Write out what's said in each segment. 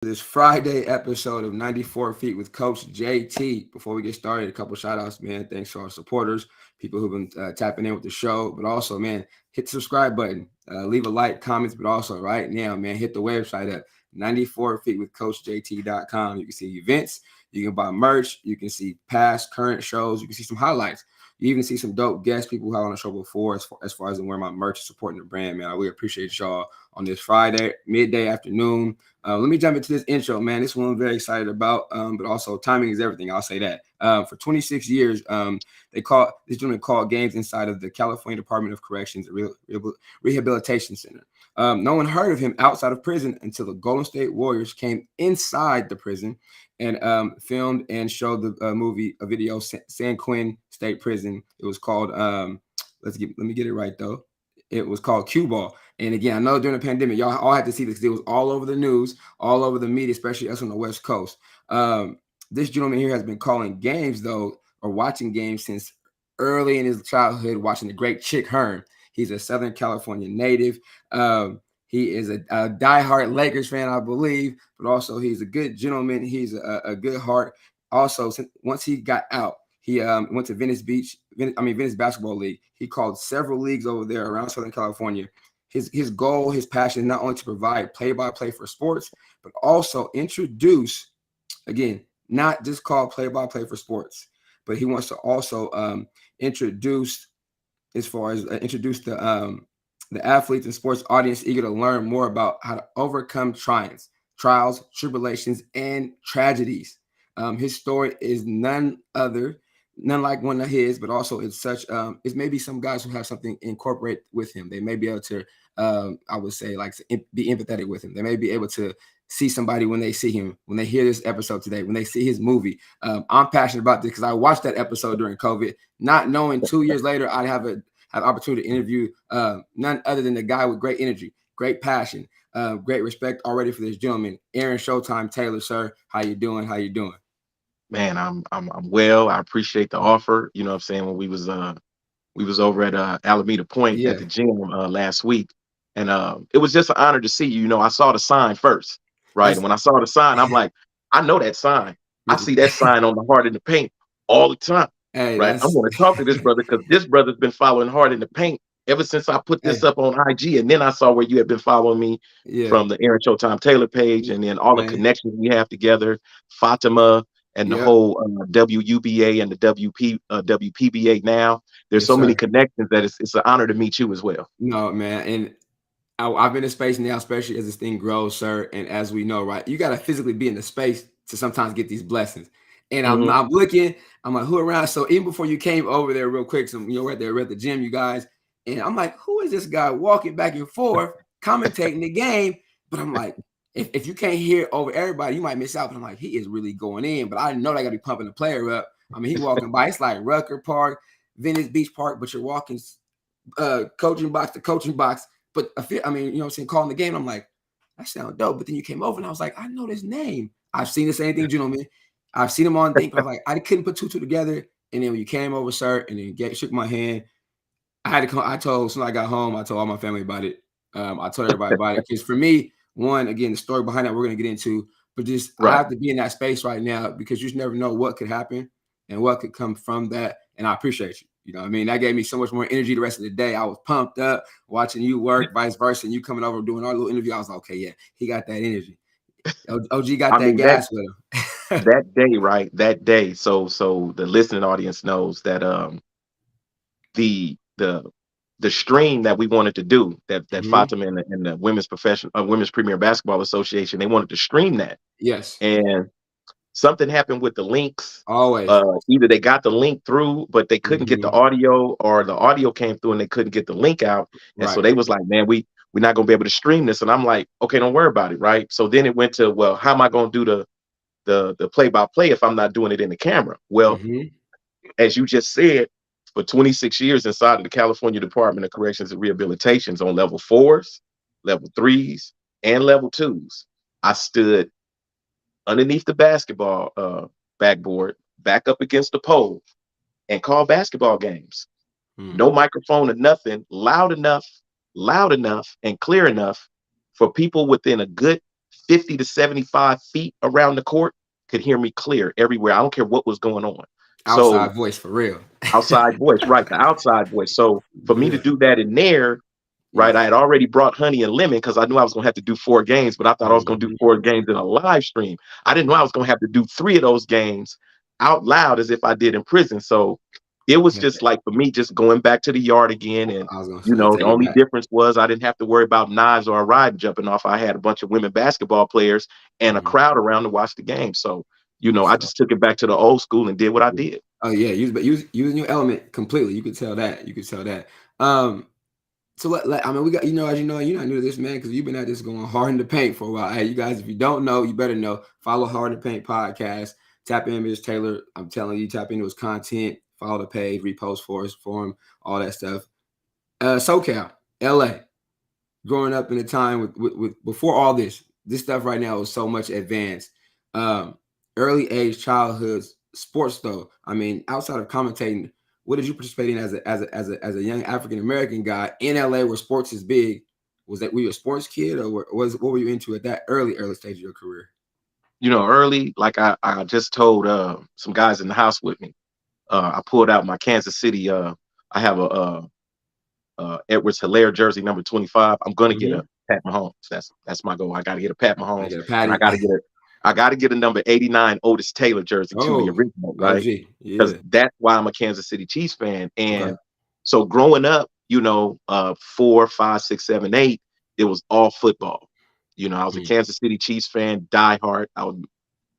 This Friday episode of 94 Feet with Coach JT. Before we get started, a couple shout outs, man. Thanks to our supporters, people who've been tapping in with the show, but also, man, hit the subscribe button, leave a like, comments, but also right now, man, hit the website at 94feetwithcoachjt.com. You can see events, you can buy merch, you can see past, current shows, you can see some highlights. You even see some dope guests, people who have on the show before, as far as wearing my merch and supporting the brand, man. We appreciate y'all on this Friday, midday afternoon. Let me jump into this intro, man. This one I'm very excited about, but also timing is everything. I'll say that. For 26 years, this gentleman called games inside of the California Department of Corrections Rehabilitation Center. No one heard of him outside of prison until the Golden State Warriors came inside the prison and filmed and showed a video, San Quentin State Prison. It was called, let me get it right though. It was called Cue Ball. And again, I know during the pandemic, y'all all had to see this because it was all over the news, all over the media, especially us on the West Coast. This gentleman here has been calling games, though, or watching games since early in his childhood, watching the great Chick Hearn. He's a Southern California native. He is a diehard Lakers fan, I believe, but also he's a good gentleman. He's a good heart. Also, once he got out, he went to Venice Basketball League. He called several leagues over there around Southern California. His goal, his passion is not only to provide play-by-play for sports, but also introduce, again, not just call play-by-play for sports, but he wants to also introduce the athletes and sports audience eager to learn more about how to overcome trials, tribulations, and tragedies. His story is none like one of his, but also it's maybe some guys who have something incorporate with him. They may be able to, I would say, like, be empathetic with him. They may be able to see somebody when they see him, when they hear this episode today, when they see his movie. I'm passionate about this because I watched that episode during COVID, not knowing 2 years later I'd have opportunity to interview none other than the guy with great energy, great passion, great respect already for this gentleman, Aaron Showtime Taylor. Sir, how you doing? Man, I'm well. I appreciate the offer. You know what I'm saying? When we was over at Alameda Point at Yeah. the gym last week, and it was just an honor to see you. You know, I saw the sign first, right? That's And when I saw the sign, I'm like, I know that sign. I see that sign on the Heart in the Paint all the time, hey, right? I'm that's going to talk to this brother because this brother's been following Heart in the Paint ever since I put this hey, up on IG, and then I saw where you had been following me yeah, from the Aaron Showtime Taylor page, and then all the man. connections we have together, Fatima and the Yep. whole WUBA and the WPBA now. There's Yes, so many sir. connections that it's an honor to meet you as well. No, man. And I've been in space now, especially as this thing grows, sir. And as we know, right, you got to physically be in the space to sometimes get these blessings. And Hmm. I'm looking, I'm like, who around? So even before you came over there real quick, so we're at the gym, you guys. And I'm like, who is this guy walking back and forth, commentating the game? But I'm like, if you can't hear over everybody, you might miss out. But I'm like, he is really going in. But I know they gotta be pumping the player up. I mean, he walking by, it's like Rucker Park, Venice Beach Park, but you're walking coaching box to coaching box. But I mean, you know what I'm saying, calling the game. I'm like, that sounds dope. But then you came over and I was like, I know this name. I've seen the same thing, gentlemen. I've seen him on thing, but I was like, I couldn't put two together. And then when you came over, sir, and then shook my hand, I had to come. I told, soon I got home, I told all my family about it. I told everybody about it. Because for me, one, again, the story behind that we're gonna get into, but just I Right. have to be in that space right now because you just never know what could happen and what could come from that. And I appreciate you. You know what I mean? That gave me so much more energy the rest of the day. I was pumped up watching you work, vice versa, and you coming over doing our little interview. I was like, okay, yeah, he got that energy. OG got I that mean that gas with him. that day, right? That day. So the listening audience knows that the the the stream that we wanted to do that Mhm. Fatima and the Women's Premier Basketball Association, they wanted to stream that, Yes, and something happened with the links. always. Either they got the link through, but they couldn't get the Mhm. audio, or the audio came through and they couldn't get the link out. And so Right. they was like, man, we're not gonna be able to stream this. And I'm like, okay, don't worry about it, right? So then it went to, well, how am I gonna do the play by play if I'm not doing it in the camera? Well, Mhm. as you just said, for 26 years inside of the California Department of Corrections and Rehabilitations on level fours, level threes, and level twos, I stood underneath the basketball backboard, back up against the pole, and call basketball games. Mm. No microphone or nothing, loud enough, and clear enough for people within a good 50 to 75 feet around the court could hear me clear everywhere. I don't care what was going on. So Outside voice for real. outside voice, right? The outside voice. So for me to Yeah. do that in there, right? Yeah. I had already brought honey and lemon because I knew I was going to have to do 4 games, but I thought I was going to do 4 games in a live stream. I didn't know I was going to have to do 3 of those games out loud as if I did in prison. So it was Yeah. just like for me, just going back to the yard again. And, I was gonna say, the take it only back. difference was I didn't have to worry about knives or a ride jumping off. I had a bunch of women basketball players and a Mhm. crowd around to watch the game. So, For I sure. just took it back to the old school and did what I did. Oh yeah, use using your element completely. You could tell that. You could tell that. Um, so I mean, we got as you're not new to this, man, because you've been at this going hard in the paint for a while. Hey, you guys, if you don't know, you better know. Follow Hard in the Paint podcast. Tap in, Mr. Taylor. I'm telling you, tap into his content. Follow the page, repost for him, all that stuff. SoCal, LA. Growing up in a time with before all this stuff right now is so much advanced. Um, Early age childhood sports though. I mean, outside of commentating, what did you participate in as a young African American guy in LA where sports is big? Were you a sports kid or what were you into at that early stage of your career? Early, like I just told some guys in the house with me. I pulled out my Kansas City. I have a Edwards Hilaire jersey number 25. I'm gonna get Mm-hmm. a Pat Mahomes. That's my goal. I gotta get a Pat I Mahomes, get a and patty. I gotta get a number 89 Otis Taylor jersey too, the Oh, original, right? OG. Because Yeah. that's why I'm a Kansas City Chiefs fan. Okay. And so growing up, 4, 5, 6, 7, 8, it was all football. I was a Mm. Kansas City Chiefs fan, diehard. I'm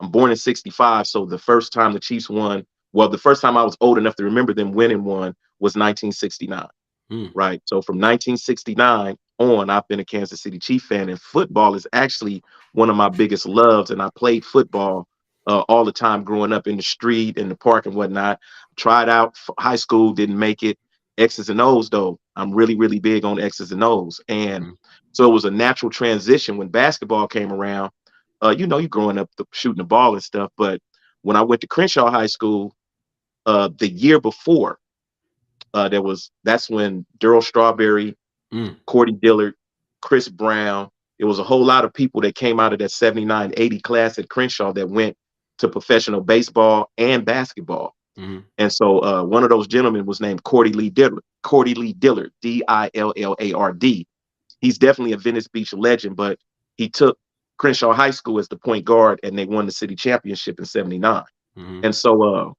born in '65, so the first time the Chiefs won, well, the first time I was old enough to remember them winning one was 1969. Mm. Right. So from 1969 on, I've been a Kansas City Chief fan, and football is actually one of my biggest loves. And I played football all the time growing up in the street, in the park, and whatnot. Tried out for high school, didn't make it. X's and O's, though. I'm really, really big on X's and O's. And Mm. so it was a natural transition when basketball came around. You're growing up shooting the ball and stuff. But when I went to Crenshaw High School the year before, that's when Daryl Strawberry, Mm. Cordy Dillard, Chris Brown. It was a whole lot of people that came out of that 79-80 class at Crenshaw that went to professional baseball and basketball. Mm. And so one of those gentlemen was named Cordy Lee Dillard, Dillard. He's definitely a Venice Beach legend, but he took Crenshaw High School as the point guard, and they won the city championship in '79. Mm. And so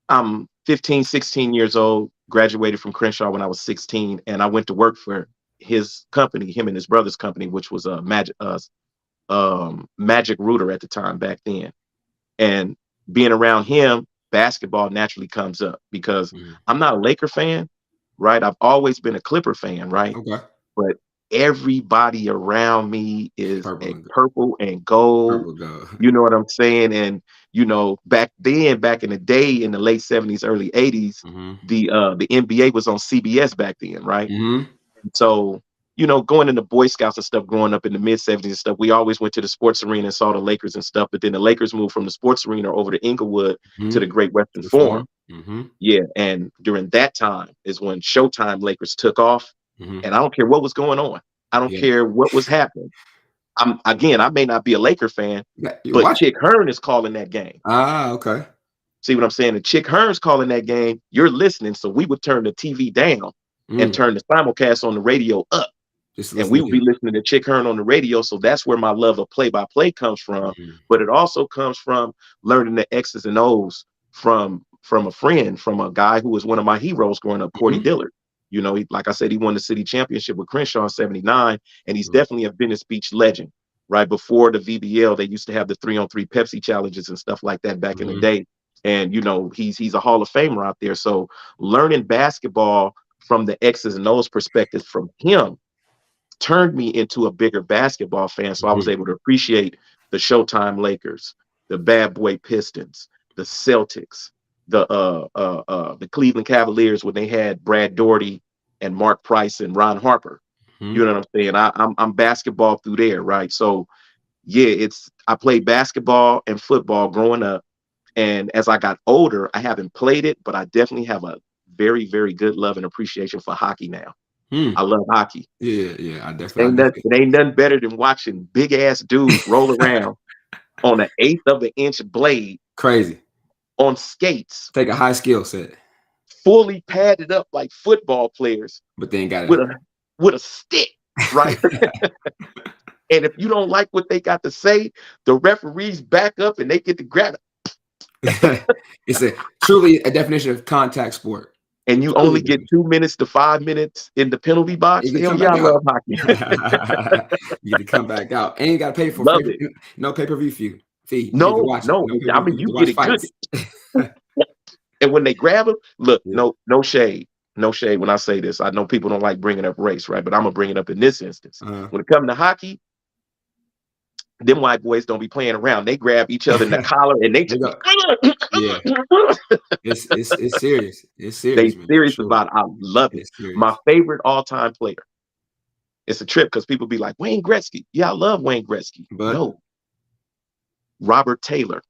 I'm 15, 16 years old, graduated from Crenshaw when I was 16, and I went to work for his company, him and his brother's company, which was a Magic Rooter at the time back then. And being around him, basketball naturally comes up because Mm. I'm not a Laker fan, right? I've always been a Clipper fan, right? Okay. But everybody around me is Purple a and gold. purple and gold. Purple gold. You know what I'm saying? And back in the day, in the late '70s, early '80s, Mm-hmm. the NBA was on CBS back then, right? Mm-hmm. So, going into Boy Scouts and stuff, growing up in the mid '70s and stuff, we always went to the sports arena and saw the Lakers and stuff. But then the Lakers moved from the sports arena over to Inglewood to Mm-hmm. the Great To Western the Forum. form. Mm-hmm. Yeah, and during that time is when Showtime Lakers took off, Mm-hmm. and I don't care what was going on. I don't Yeah. care what was happening. I may not be a Laker fan, You but watch. Chick Hearn is calling that game. Ah, okay. See what I'm saying? And Chick Hearn's calling that game. You're listening, so we would turn the TV down and Mm. turn the simulcast on the radio up, Just and listen we to would be him. listening to Chick Hearn on the radio. So that's where my love of play-by-play comes from. Mm-hmm. But it also comes from learning the X's and O's from a friend, from a guy who was one of my heroes growing up, Cordy Mm-hmm. Dillard. Like I said, he won the city championship with Crenshaw in '79, and he's Mm-hmm. definitely a Venice Beach legend. Right before the VBL, they used to have the 3-on-3 Pepsi challenges and stuff like that back in the Mm-hmm. day. And he's a Hall of Famer out there. So learning basketball from the X's and O's perspective from him turned me into a bigger basketball fan. So I was Mm-hmm. able to appreciate the Showtime Lakers, the Bad Boy Pistons, the Celtics, the Cleveland Cavaliers when they had Brad Daugherty and Mark Price and Ron Harper. Mm-hmm. You know what I'm saying? I'm basketball through there, right? So yeah, I played basketball and football growing up. And as I got older, I haven't played it, but I definitely have a very, very good love and appreciation for hockey now. Hmm. I love hockey. Yeah. I definitely. It ain't nothing better than watching big ass dudes roll around on an eighth of an inch blade Crazy. on skates, Take a high skill set, fully padded up like football players but then with got a stick, right? And if you don't like what they got to say, the referees back up and they get to grab it. to. It's a truly a definition of contact sport. And you Truly only a get definition. 2 minutes to 5 minutes in the penalty You box. can Hell come yeah, back I out. love hockey. You get to come back out, and you got to pay for Love it. no pay-per-view fee. You get to No, watch it. no. No I pay-per-view. mean, You get you to get watch it good. fights. And when they grab him, look, Yeah. no shade. No shade when I say this. I know people don't like bringing up race, right? But I'm going to bring it up in this instance. Uh-huh. When it comes to hockey, them white boys don't be playing around. They grab each other in the collar and they They just go. Yeah. It's serious. It's they serious, man, for serious sure. about it. I love it. It's My serious. favorite all-time player. It's a trip because people be like, Wayne Gretzky. Yeah, I love Wayne Gretzky. But No, Robert Taylor.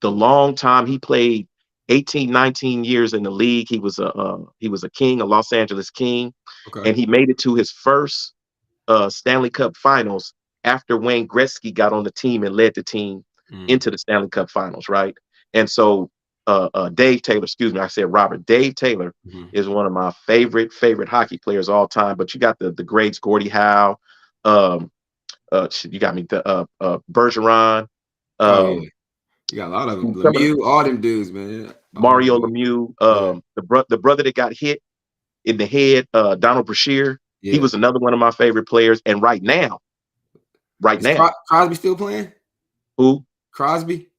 The long time he played 18, 19 years in the league. He was a king, a Los Angeles king, okay. and he made it to his first Stanley Cup Finals after Wayne Gretzky got on the team and led the team Mm. into the Stanley Cup Finals, right? And so Dave Taylor, excuse me, I said Robert. Dave Taylor Hmm. is one of my favorite hockey players all time. But you got the greats, Gordie Howe, um, you got me Bergeron, Oh yeah. um, You got a lot of them. some of Lemieux, all them dudes, man. All them Mario dudes. Lemieux, Yeah. the brother that got hit in the head, Donald Brashear. He Yeah. was another one of my favorite players. And right Is now, Crosby still playing? who? Crosby?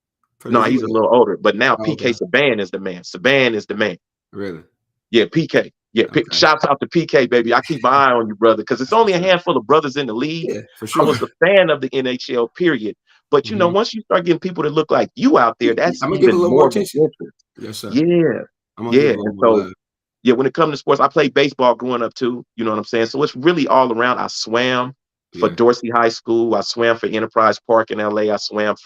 For No, the he's a Zeros. little older. But now Oh, PK okay. Subban is the man. Subban is the man. Really? Yeah, PK. Yeah, Okay. shouts out to PK, baby. I keep my eye on you, brother, because it's That's for only a sure. handful of brothers in the league. Yeah, for I sure. was a fan of the NHL, period. But Hmm. once you start getting people that look like you out there, that's I'm gonna give it a even little more more of an attention. interest. Yes, sir. Yeah, I'm gonna give yeah. it a little And more so love. yeah, when it comes to sports, I played baseball growing up too. You know what I'm saying? So it's really all around. I swam for Yeah. Dorsey High School. I swam for Enterprise Park in LA. I swam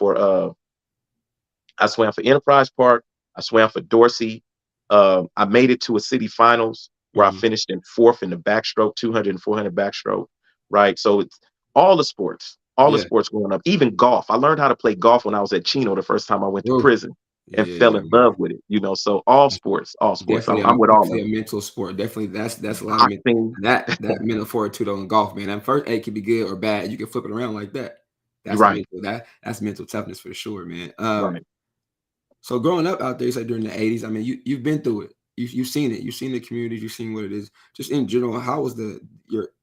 for Enterprise Park. I swam for Dorsey. I made it to a city finals where I Hmm. finished in fourth in the backstroke, 200 and 400 backstroke. Right. So it's all the Yeah. sports growing up, even golf. I learned how to play golf when I was at Chino the first time I went to Whoa. prison and fell Yeah, in love man. with it. So all sports, all sports. I'm with all of Definitely them. a mental sport. Definitely that's a lot of Boxing, that mental fortitude on golf, man. That first eight can be good or bad. You can flip it around like that. That's right, mental. That's mental toughness for sure, man. right. So growing up out there, you said during the 80s, I mean, you've been through it. You've seen it. You've seen the communities. You've seen what it is. Just in general, how was the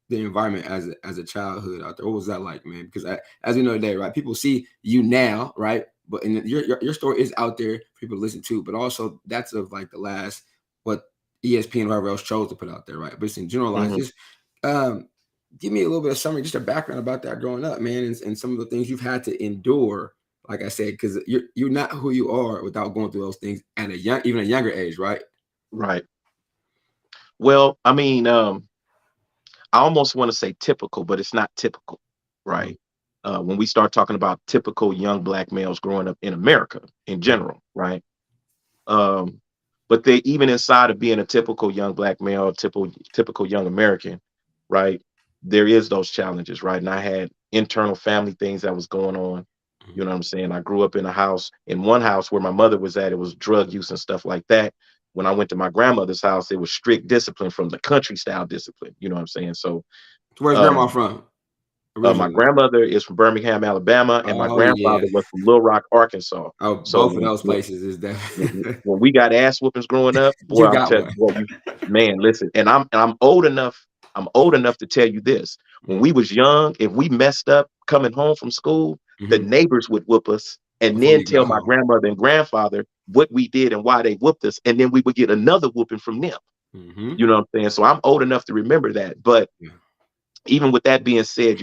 environment as a childhood out there? What was that like, man? Because as we know today, right? People see you now, right? But your story is out there for people to listen to. But also that's of like the last what ESPN or whoever else chose to put out there, right? But it's in generalized. Mhm. Just give me a little bit of summary, just a background about that growing up, man, and some of the things you've had to endure like I said, because you're not who you are without going through those things at even a younger age, right? Right. Well, I mean, I almost want to say typical, but it's not typical, Mhm, right? When we start talking about typical young black males growing up in America in mhm, general, right? Um, but they even inside of being a typical young black male, typical young American, right? There is those challenges, right? And I had internal family things that was going on. mhm. You know what I'm saying? I grew up in one house where my mother was at, it was drug use and stuff like that. When I went to my grandmother's house, it was strict discipline from the country style discipline. You know what I'm saying? So So where's grandma um, from my originally? grandmother is from Birmingham, Alabama, and my Oh yeah. grandfather was from Little Rock, Arkansas. Oh, So both of those places is that when we got ass whoopings growing up, boy, you I'm got telling one. you, boy, man, listen, and I'm old enough. I'm old enough to tell you this. When Mm, we was young, if we messed up coming home from school, the mhm. neighbors would whoop us and Before then you tell got my home. grandmother and grandfather what we did and why they whooped us, and then we would get another whooping from them. Hmm. You know what I'm saying? So I'm old enough to remember that. But Yeah. even with that being said,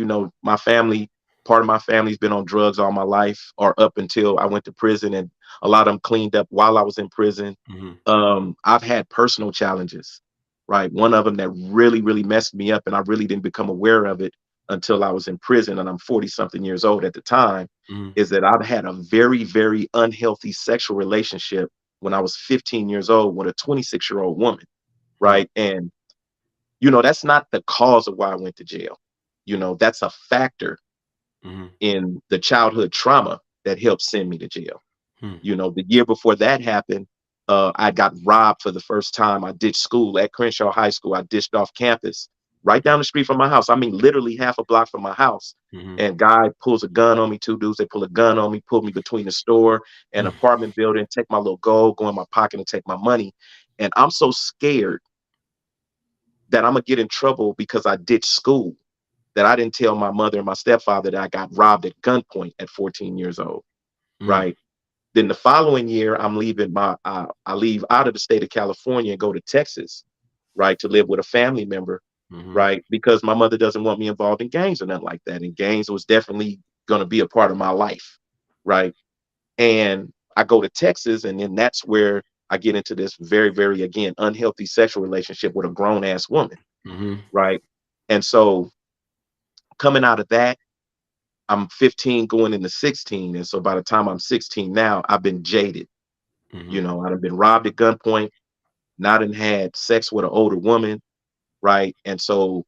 part of my family's been on drugs all my life, or up until I went to prison, and a lot of them cleaned up while I was in prison. Hmm. I've had personal challenges, right? One of them that really, really messed me up, and I really didn't become aware of it until I was in prison, and I'm 40 something years old at the time, Hmm. is that I've had a very, very unhealthy sexual relationship when I was 15 years old with a 26-year-old woman, Hmm. right? And That's not the cause of why I went to jail. That's a factor Mm-hmm. in the childhood trauma that helped send me to jail. Hmm. The year before that happened, I got robbed for the first time. I ditched school at Crenshaw High School. I ditched off campus right down the street from my house. I mean, literally half a block from my house. Mm-hmm. And guy pulls a gun on me. Two dudes, they pull a gun on me, pull me between the store and apartment building, take my little gold, go in my pocket and take my money. And I'm so scared that I'm gonna get in trouble because I ditched school that I didn't tell my mother and my stepfather that I got robbed at gunpoint at 14 years old. Mm-hmm. Right. Then the following year, I'm leaving I leave out of the state of California and go to Texas, right, to live with a family member, Mm-hmm. right, because my mother doesn't want me involved in gangs or nothing like that. And gangs was definitely going to be a part of my life, right? And I go to Texas, and then that's where I get into this very, very, again, unhealthy sexual relationship with a grown ass woman, Mm-hmm. right? And so coming out of that, I'm 15 going into 16. And so by the time I'm 16 now, I've been jaded. Mm-hmm. I've been robbed at gunpoint, not and had sex with an older woman, right? And so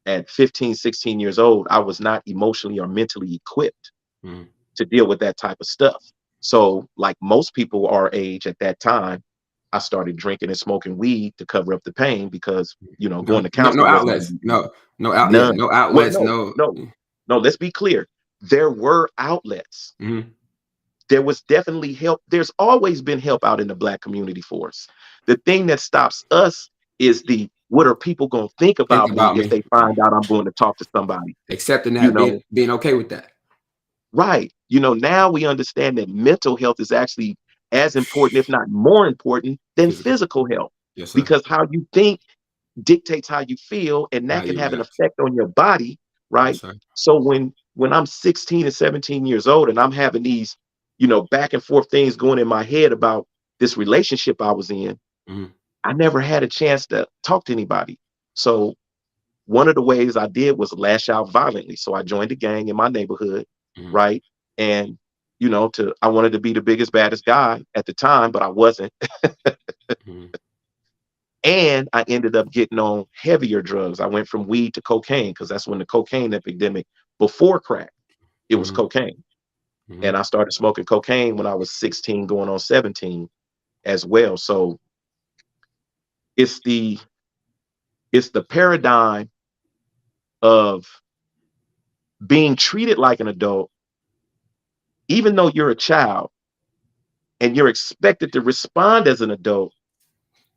at 15, 16 years old, I was not emotionally or mentally equipped Mm-hmm. to deal with that type of stuff. So, like most people our age at that time, I started drinking and smoking weed to cover up the pain because, going No, to no counseling wasn't outlets. going to be No, no out. Yeah, none. no Well, outlets. no, No. no, no, let's be clear. There were outlets. Mm-hmm. There was definitely help. There's always been help out in the Black community for us. The thing that stops us is the what are people going to think Think about me about if me. they find out I'm going to talk to somebody? Accepting You that, know, being okay with that. right. Now we understand that mental health is actually as important, if not more important, than Physical. physical health. Yes, sir. Because how you think dictates how you feel, and How that can you have an react. effect on your body, Yes, right? sir. So when I'm 16 and 17 years old and I'm having these, back and forth things going in my head about this relationship I was in, Mm-hmm. I never had a chance to talk to anybody. So one of the ways I did was lash out violently. So I joined a gang in my neighborhood, Mm-hmm. right? And I wanted to be the biggest, baddest guy at the time, but I wasn't. Mm-hmm. And I ended up getting on heavier drugs. I went from weed to cocaine because that's when the cocaine epidemic, before crack, it was Mm-hmm. cocaine. Mm-hmm. And I started smoking cocaine when I was 16, going on 17 as well. So it's the paradigm of being treated like an adult, even though you're a child, and you're expected to respond as an adult,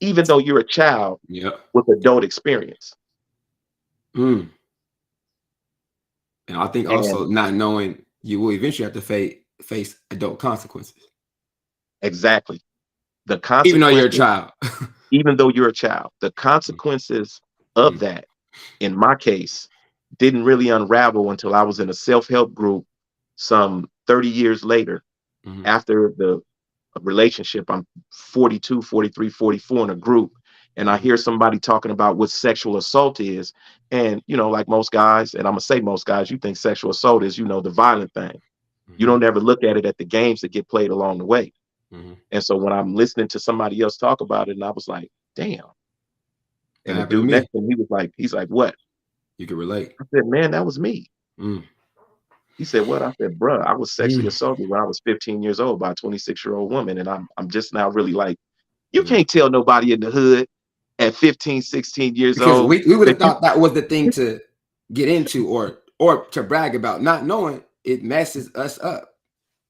even though you're a child Yep. with adult experience. Mm. And I think And also not knowing you will eventually have to face adult consequences, exactly, the even though you're a consequences, child. even though you're a child, the consequences of Mm-hmm. that, in my case, didn't really unravel until I was in a self-help group some 30 years later, Mm-hmm. after the relationship. I'm 42, 43, 44 in a group, and I Mm-hmm. hear somebody talking about what sexual assault is. And, like most guys, and I'm going to say most guys, you think sexual assault is, the violent thing. You Mm-hmm. don't ever look at it at the games that get played along the way. Mm-hmm. And so when I'm listening to somebody else talk about it, and I was like, damn. That And the happened to dude me. next to him, he's like, what? You can relate. I said, man, that was me. Mm. He said, what? I said, bruh, I was sexually Mm. assaulted when I was 15 years old by a 26-year-old woman. And I'm just now really like, you Yeah. can't tell nobody in the hood at 15, 16 years Because old we would have that you thought that was the thing to get into or to brag about, not knowing it messes us up.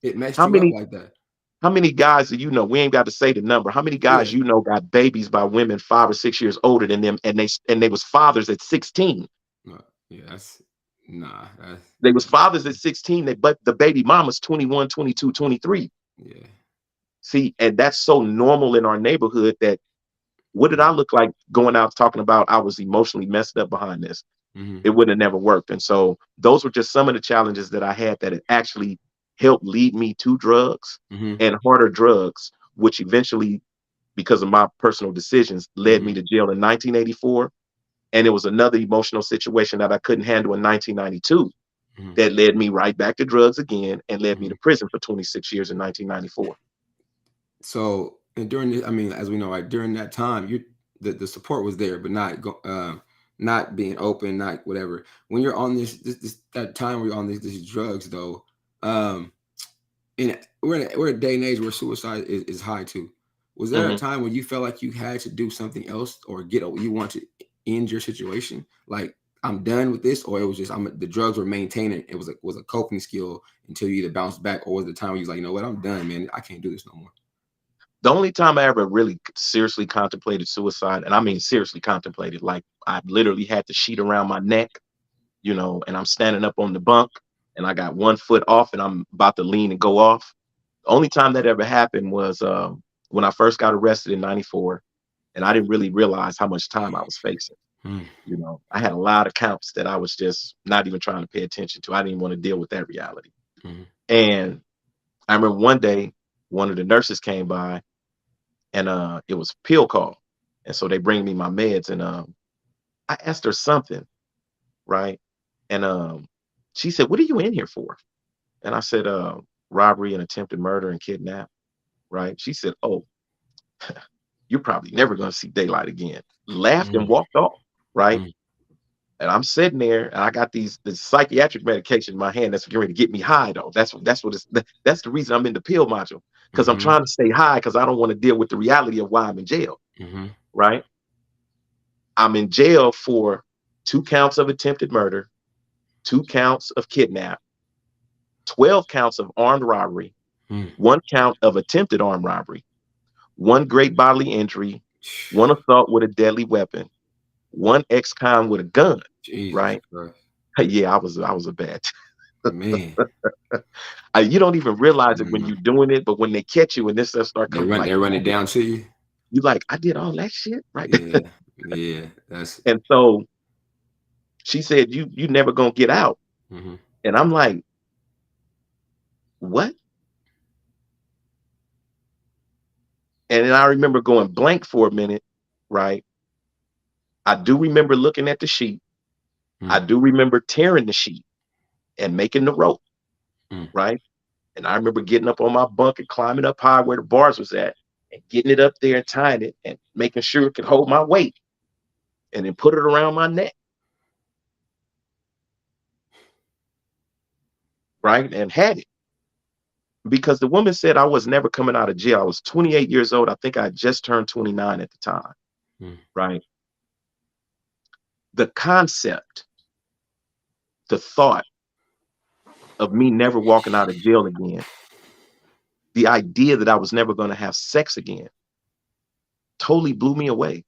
It messed how you up many like that. how many guys do you know? We ain't got to say the number. How many Yeah. guys got babies by women 5 or 6 years older than them, and they was fathers at 16. No, yeah, that's nah. That's They was fathers at 16, but the baby mama's 21, 22, 23. yeah. See, and that's so normal in our neighborhood that what did I look like going out talking about I was emotionally messed up behind this? Mm-hmm. It would have never worked. And so those were just some of the challenges that I had that it actually helped lead me to drugs Mm-hmm. and harder drugs, which eventually, because of my personal decisions, led Mm-hmm. me to jail in 1984. And it was another emotional situation that I couldn't handle in 1992 Mm-hmm. that led me right back to drugs again and led me Mm-hmm. to prison for 26 years in 1994. So and during this, I mean, as we know, like during that time, the support was there, but not go. not being open, not whatever. When you're on this that time where you're on these drugs though, and we're a day and age where suicide is high too. Was there a Hmm. time when you felt like you had to do something else or you want to end your situation? Like I'm done with this, or it was just the drugs were maintaining. It was a coping skill until you either bounced back, or was the time where you was like, you know what, I'm done, man. I can't do this no more. The only time I ever really seriously contemplated suicide, and I mean seriously contemplated, like I literally had the sheet around my neck, and I'm standing up on the bunk and I got one foot off and I'm about to lean and go off. The only time that ever happened was when I first got arrested in 94, and I didn't really realize how much time I was facing. Mm, I had a lot of counts that I was just not even trying to pay attention to. I didn't want to deal with that reality. mm, And I remember one day, one of the nurses came by, and it was pill call. And so they bring me my meds, and I asked her something, right? And she said, "What are you in here for?" And I said, "Robbery and attempted murder and kidnap." Right? She said, "Oh, you're probably never going to see daylight again." Laughed and mm, walked off. Right? mm, And I'm sitting there, and I got this psychiatric medication in my hand that's going to get me high, though. That's the reason I'm in the pill module, because I'm mhm, trying to stay high because I don't want to deal with the reality of why I'm in jail. mhm, Right? I'm in jail for 2 counts of attempted murder, 2 counts of kidnap, 12 counts of armed robbery, mm. 1 count of attempted armed robbery, 1 great bodily injury, 1 assault with a deadly weapon, 1 ex-con with a gun. Jesus Right? Christ, Yeah, I was a bad. man. You don't even realize it when Mm. you're doing it, but when they catch you and this stuff start coming, They run it down to you. you like, I did all that shit, right? Yeah, yeah. That's And so she said, you never gonna get out. mhm, And I'm like, what? And then I remember going blank for a minute, right? I do remember looking at the sheet. I mm, do remember tearing the sheet and making the rope, mm. right? And I remember getting up on my bunk and climbing up high where the bars was at and getting it up there and tying it and making sure it could hold my weight and then put it around my neck, right? And had it. Because the woman said I was never coming out of jail. I was 28 years old. I think I just turned 29 at the time, Mm. right? The concept, the thought of me never walking out of jail again, the idea that I was never going to have sex again totally blew me away.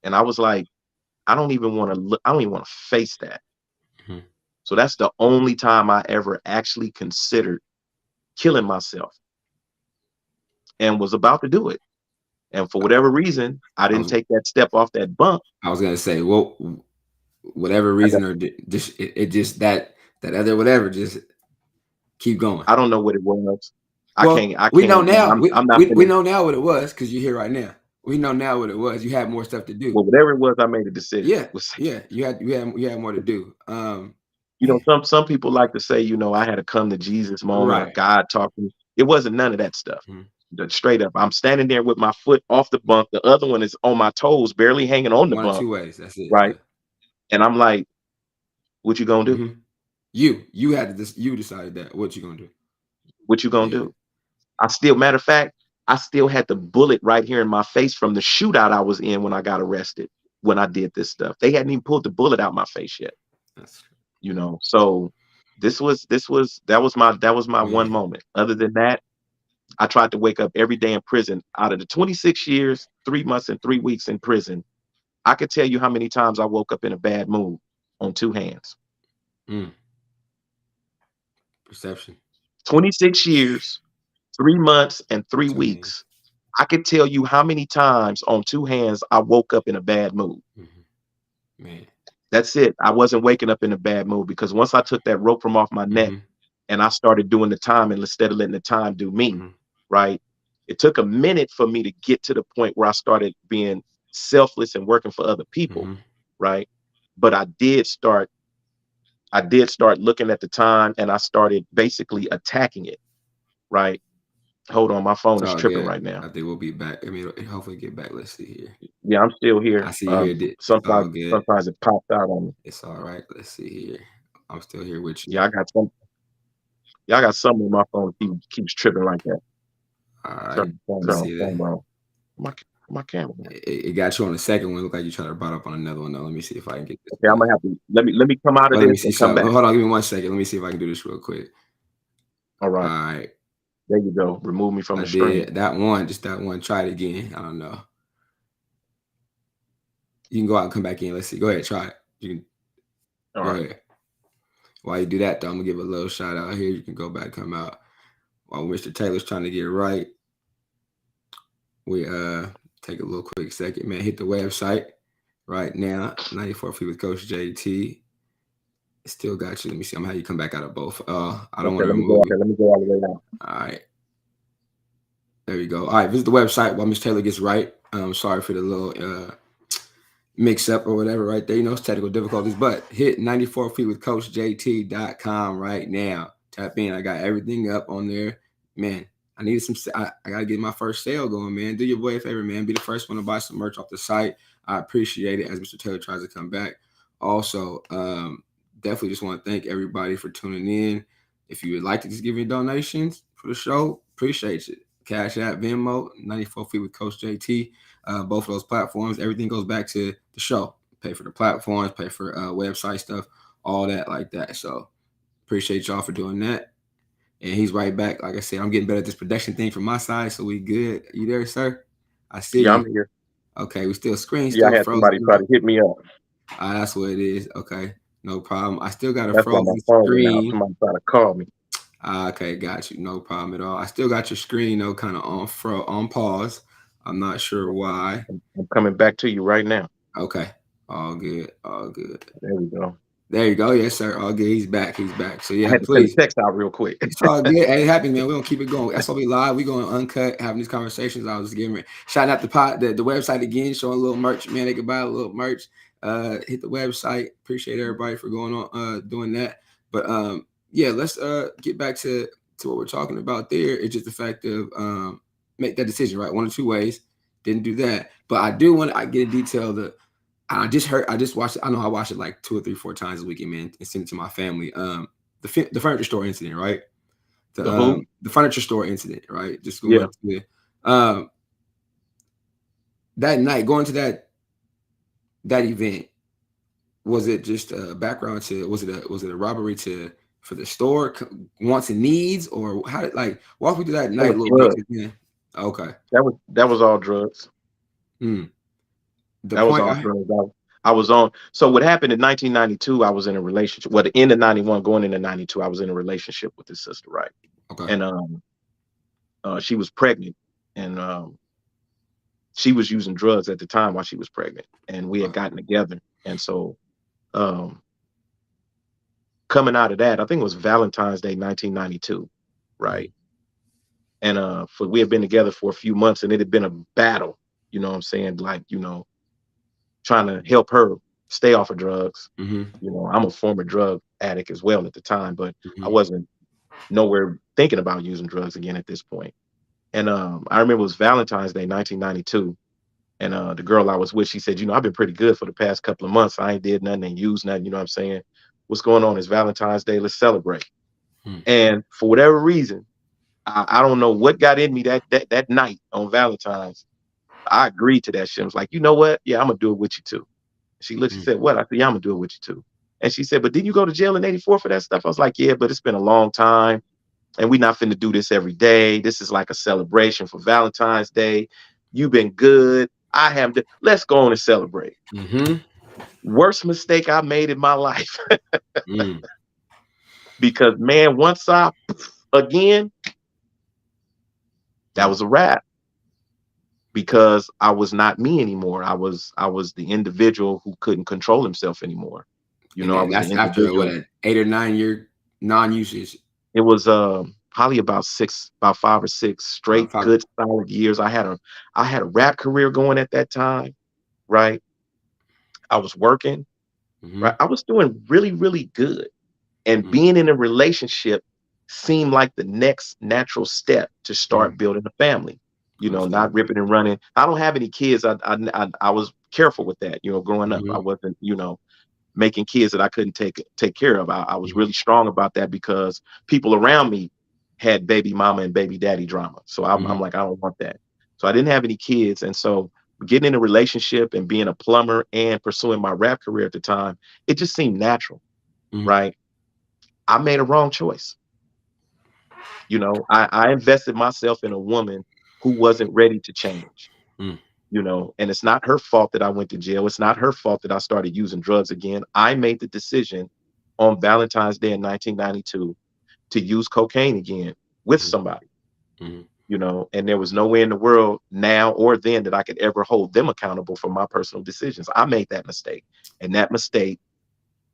And I was like, I don't even want to look, I don't even want to face that. Mhm. So that's the only time I ever actually considered killing myself and was about to do it. And for whatever reason, I I didn't was take that step off that bump. I was gonna say, well, whatever I got, reason or just it just that other whatever, just keep going. I don't know what it was. Well, I we know can't, now. I'm not We gonna, know now what it was because you're here right now. We know now what it was. You had more stuff to do. well, whatever it was, I made a decision. Yeah, yeah. You had more to do. Man, Some people like to say, I had a come to Jesus moment or right. God talking. It wasn't none of that stuff. Mhm. Straight up, I'm standing there with my foot off the bunk. The other one is on my toes, barely hanging on the One or bunk. two ways. That's it. Right. Yeah. And I'm like, what you gonna do? Hmm. You had to you decided that. What you gonna do? What you gonna Yeah. do? Matter of fact, I still had the bullet right here in my face from the shootout I was in when I got arrested, when I did this stuff. They hadn't even pulled the bullet out my face yet. That's So that was my one man. moment. Other than that, I tried to wake up every day in prison. Out of the 26 years, 3 months and 3 weeks in prison, I could tell you how many times I woke up in a bad mood on 2 hands. Mm, perception. 26 years, 3 months, and three Two hands. weeks. I could tell you how many times on 2 hands I woke up in a bad mood. Hmm. Man. That's it. I wasn't waking up in a bad mood because once I took that rope from off my neck Hmm. and I started doing the time, and instead of letting the time do me, Hmm. right? It took a minute for me to get to the point where I started being selfless and working for other people, Hmm. right? But I did start looking at the time, and I started basically attacking it, right? Hold on, my phone It's is all tripping good. right now. I think we'll be back. I mean, it'll hopefully get back. Let's see here. Yeah, I'm still I here. see you here. It's all Sometimes good. sometimes it pops out on me. It's all right. Let's see here. I'm still here with you. Yeah, I got some. Yeah, I got something on my phone keeps tripping like that. All right. Turn the Let's see that. camera on. My camera. It got you on the second one. Look like you tried to brought up on another one. Though. Let me see if I can get this. Okay, I'm gonna have to let me come out of Let me this see. and come So back. hold on. Give me 1 second. Let me see if I can do this real quick. All All right, right. there you go. Remove me from I the screen. did that one. Just that one. Try it again. I don't know. You can go out and come back in. Let's see. Go ahead. Try it. You can All go right. ahead. While you do that, though, I'm gonna give a little shout out here. You can go back, come out. While Mr. Taylor's trying to get it right, we take a little quick second, man. Hit the website right now. 94 Feet with Coach JT. Still got you. Let me see. I'm how you come back out of both. I don't Okay, want to let me go. remove Okay, you. let me go all the way out. All right. There you go. All right. Visit the website while Mr. Taylor gets right. Sorry for the little mix up or whatever right there. You know, it's technical difficulties, but hit 94feetwithcoachjt.com right now. Tap in. I got everything up on there. Man, I needed some. I got to get my first sale going, man. Do your boy a favor, man. Be the first one to buy some merch off the site. I appreciate it as Mr. Taylor tries to come back. Also, definitely just want to thank everybody for tuning in. If you would like to just give me donations for the show, appreciate it. Cash App, Venmo, 94 Feet with Coach JT. Both of those platforms, everything goes back to the show. Pay for the platforms, pay for website stuff, all that like that. So appreciate y'all for doing that. And he's right back. Like I said, I'm getting better at this production thing from my side, so we good. You there, sir? I see Yeah, you. I'm here. Okay, we still screen Yeah, I still had somebody try frozen. to hit me up. That's what it is. Okay, no problem. I still got a That's why my frozen phone went out. screen. Somebody tried to call me. Okay, got you. No problem at all. I still got your screen though, kind of on pause. I'm not sure why. I'm coming back to you right now. Okay, all good, all good. There we go. There you go. Yes, sir. All good. He's back. He's back. So I yeah, had to send please. a text out real quick. It's all good. Hey, it happens, man. We're gonna keep it going. That's why we live. We going uncut, having these conversations. I was giving shouting out the website again, showing a little merch. Man, they can buy a little merch. Hit the website. Appreciate everybody for going on doing that. But yeah, let's get back to what we're talking about there. It's just the fact of make that decision, right? One or two ways. Didn't do that. But I do want to get a detail that I just watched it. I know I watched it like 2 or 3, 4 times a weekend, man, and sent it to my family. The furniture store incident, right? The who? The furniture store incident, right? Just Yeah. going to that night, going to that event. Was it just a background to? Was it a robbery for the store wants and needs, or how did walk me through that That night was a little bit? drugs. Yeah. Okay. That was all drugs. Hmm. The That was point all I drugs. I was on. So what happened in 1992? I was in a relationship. Well, the end of 91, going into 92, I was in a relationship with this sister, right? okay. And she was pregnant, and she was using drugs at the time while she was pregnant, and we had gotten together. And so, um, coming out of that, I think it was Valentine's Day, 1992, right? And we had been together for a few months, and it had been a battle. You know what I'm saying? Like, trying to help her stay off of drugs. Mm-hmm. I'm a former drug addict as well at the time, but I Mm-hmm. wasn't nowhere thinking about using drugs again at this point. And I remember it was Valentine's Day, 1992. And the girl I was with, she said, I've been pretty good for the past couple of months. I ain't did nothing and used nothing. You know what I'm saying? What's going on? It's Valentine's Day. Let's celebrate. Hmm. And for whatever reason, I don't know what got in me that night on Valentine's. I agreed to that shit. I was like, you know what? Yeah, I'm gonna do it with you too. She looked, she said, what? I said, yeah, I'm gonna do it with you too. And she said, but didn't you go to jail in 84 for that stuff? I was like, yeah, but it's been a long time. And we're not finna do this every day. This is like a celebration for Valentine's Day. You've been good. I haven't. Let's go on and celebrate. Mm-hmm. Worst mistake I made in my life. Mm. Because man, once again, that was a wrap. Because I was not me anymore. I was the individual who couldn't control himself anymore. And I then was the that's after what, individual. an 8 or 9 year non-usage. It was probably about 5 or 6 straight Five. good solid years. I had a rap career going at that time, right? I was working, Mm-hmm. right? I was doing really, really good. And Mm-hmm. being in a relationship seemed like the next natural step to start building a family. You know, not Understandable. ripping and running. I don't have any kids. I was careful with that. You know, growing up, I Mhm, wasn't, you know, making kids that I couldn't take care of. I was mhm, really strong about that because people around me had baby mama and baby daddy drama. So I'm mhm, like, I don't want that. So I didn't have any kids. And so getting in a relationship and being a plumber and pursuing my rap career at the time, it just seemed natural, mhm, right? I made a wrong choice. You know, I invested myself in a woman who wasn't ready to change, mm, you know, and it's not her fault that I went to jail. It's not her fault that I started using drugs again. I made the decision on Valentine's Day in 1992 to use cocaine again with mhm, somebody, mhm, you know, and there was no way in the world now or then that I could ever hold them accountable for my personal decisions. I made that mistake. And that mistake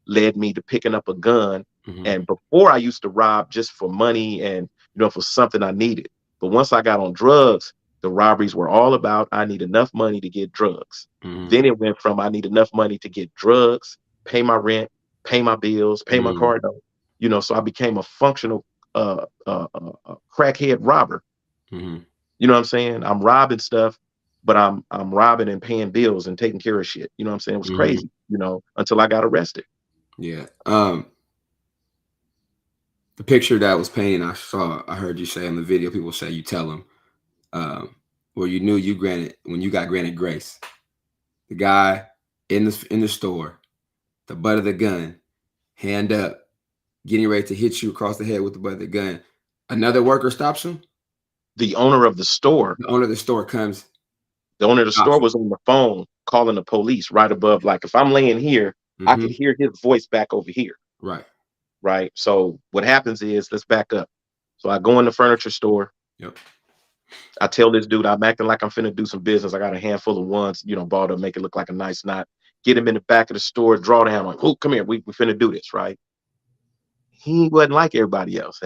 led me to picking up a gun. mhm, And before I used to rob just for money and, you know, for something I needed. But once I got on drugs, the robberies were all about I need enough money to get drugs. mhm, Then it went from I need enough money to get drugs, pay my rent, pay my bills, pay my mm, car note. You know, so I became a functional crackhead robber. mhm, You know what I'm saying? I'm robbing stuff, but I'm robbing and paying bills and taking care of shit. You know what I'm saying? It was mhm. crazy, you know, until I got arrested. Yeah. The picture that was painted, I heard you say in the video, people say you tell them, where you knew you granted when you got granted grace. The guy in the store, the butt of the gun, hand up, getting ready to hit you across the head with the butt of the gun. Another worker stops him. The owner of the store The owner of the store comes, The owner of the stops store him. was on the phone calling the police right above. Like if I'm laying here, I could Hmm. hear his voice back over here. Right. Right. So what happens is, let's back up. So I go in the furniture store. Yep. I tell this dude I'm acting like I'm finna do some business. I got a handful of ones, you know, bought up, make it look like a nice knot. Get him in the back of the store, draw down on, oh, come here, we finna do this, right? He wasn't like everybody else.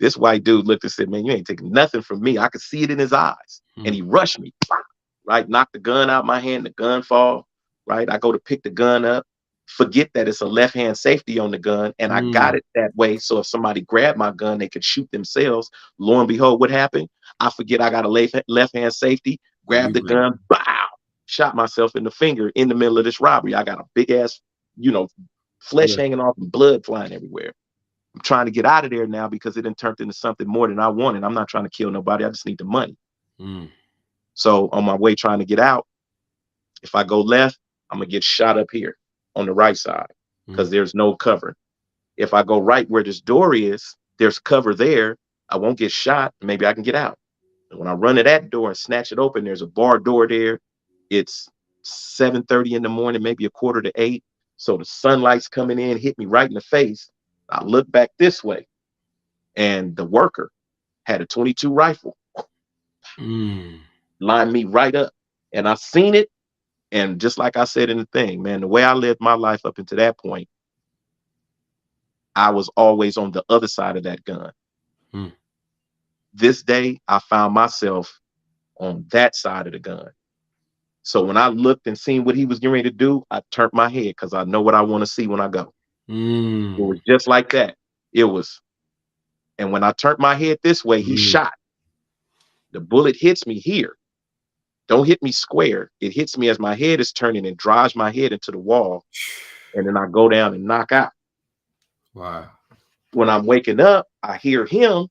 This white dude looked and said, man, you ain't taking nothing from me. I could see it in his eyes. And Mm, he rushed me, right? Knocked the gun out my hand, the gun fall, right? I go to pick the gun up, forget that it's a left hand safety on the gun, and I got mm. it that way. So if somebody grabbed my gun, they could shoot themselves. Lo and behold, what happened? I forget I got a left hand safety, grab You the great. gun, bow, shot myself in the finger in the middle of this robbery. I got a big ass, you know, flesh Yeah. hanging off and blood flying everywhere. I'm trying to get out of there now because it done turned into something more than I wanted. I'm not trying to kill nobody. I just need the money. Mm, So on my way trying to get out, if I go left, I'm gonna get shot up here on the right side because mm, there's no cover. If I go right where this door is, there's cover there. I won't get shot. Maybe I can get out. And when I run to that door and snatch it open, there's a bar door there. It's 7:30 in the morning, maybe a quarter to 8. So the sunlight's coming in, hit me right in the face. I look back this way, and the worker had a 22 rifle, mm. lined me right up. And I seen it. And just like I said in the thing, man, the way I lived my life up until that point, I was always on the other side of that gun. Mm, This day, I found myself on that side of the gun. So when I looked and seen what he was getting ready to do, I turned my head because I know what I want to see when I go. It mm, was just like that. It was, and when I turned my head this way, he mm. shot. The bullet hits me here. Don't hit me square. It hits me as my head is turning and drives my head into the wall. And then I go down and knock out. Wow. When I'm waking up, I hear him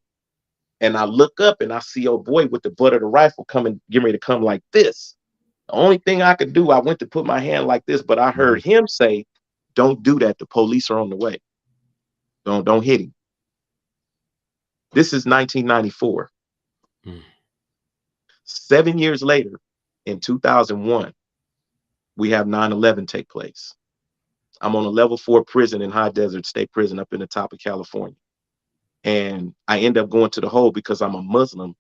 and I look up and I see old boy with the butt of the rifle coming, getting ready to come like this. The only thing I could do, I went to put my hand like this, but I Mhm, heard him say, "Don't do that. The police are on the way. Don't hit him." This is 1994. mm, 7 years later, in 2001, we have 9/11 take place. I'm on a level 4 prison in High Desert State Prison up in the top of California. And I end up going to the hole because I'm a Muslim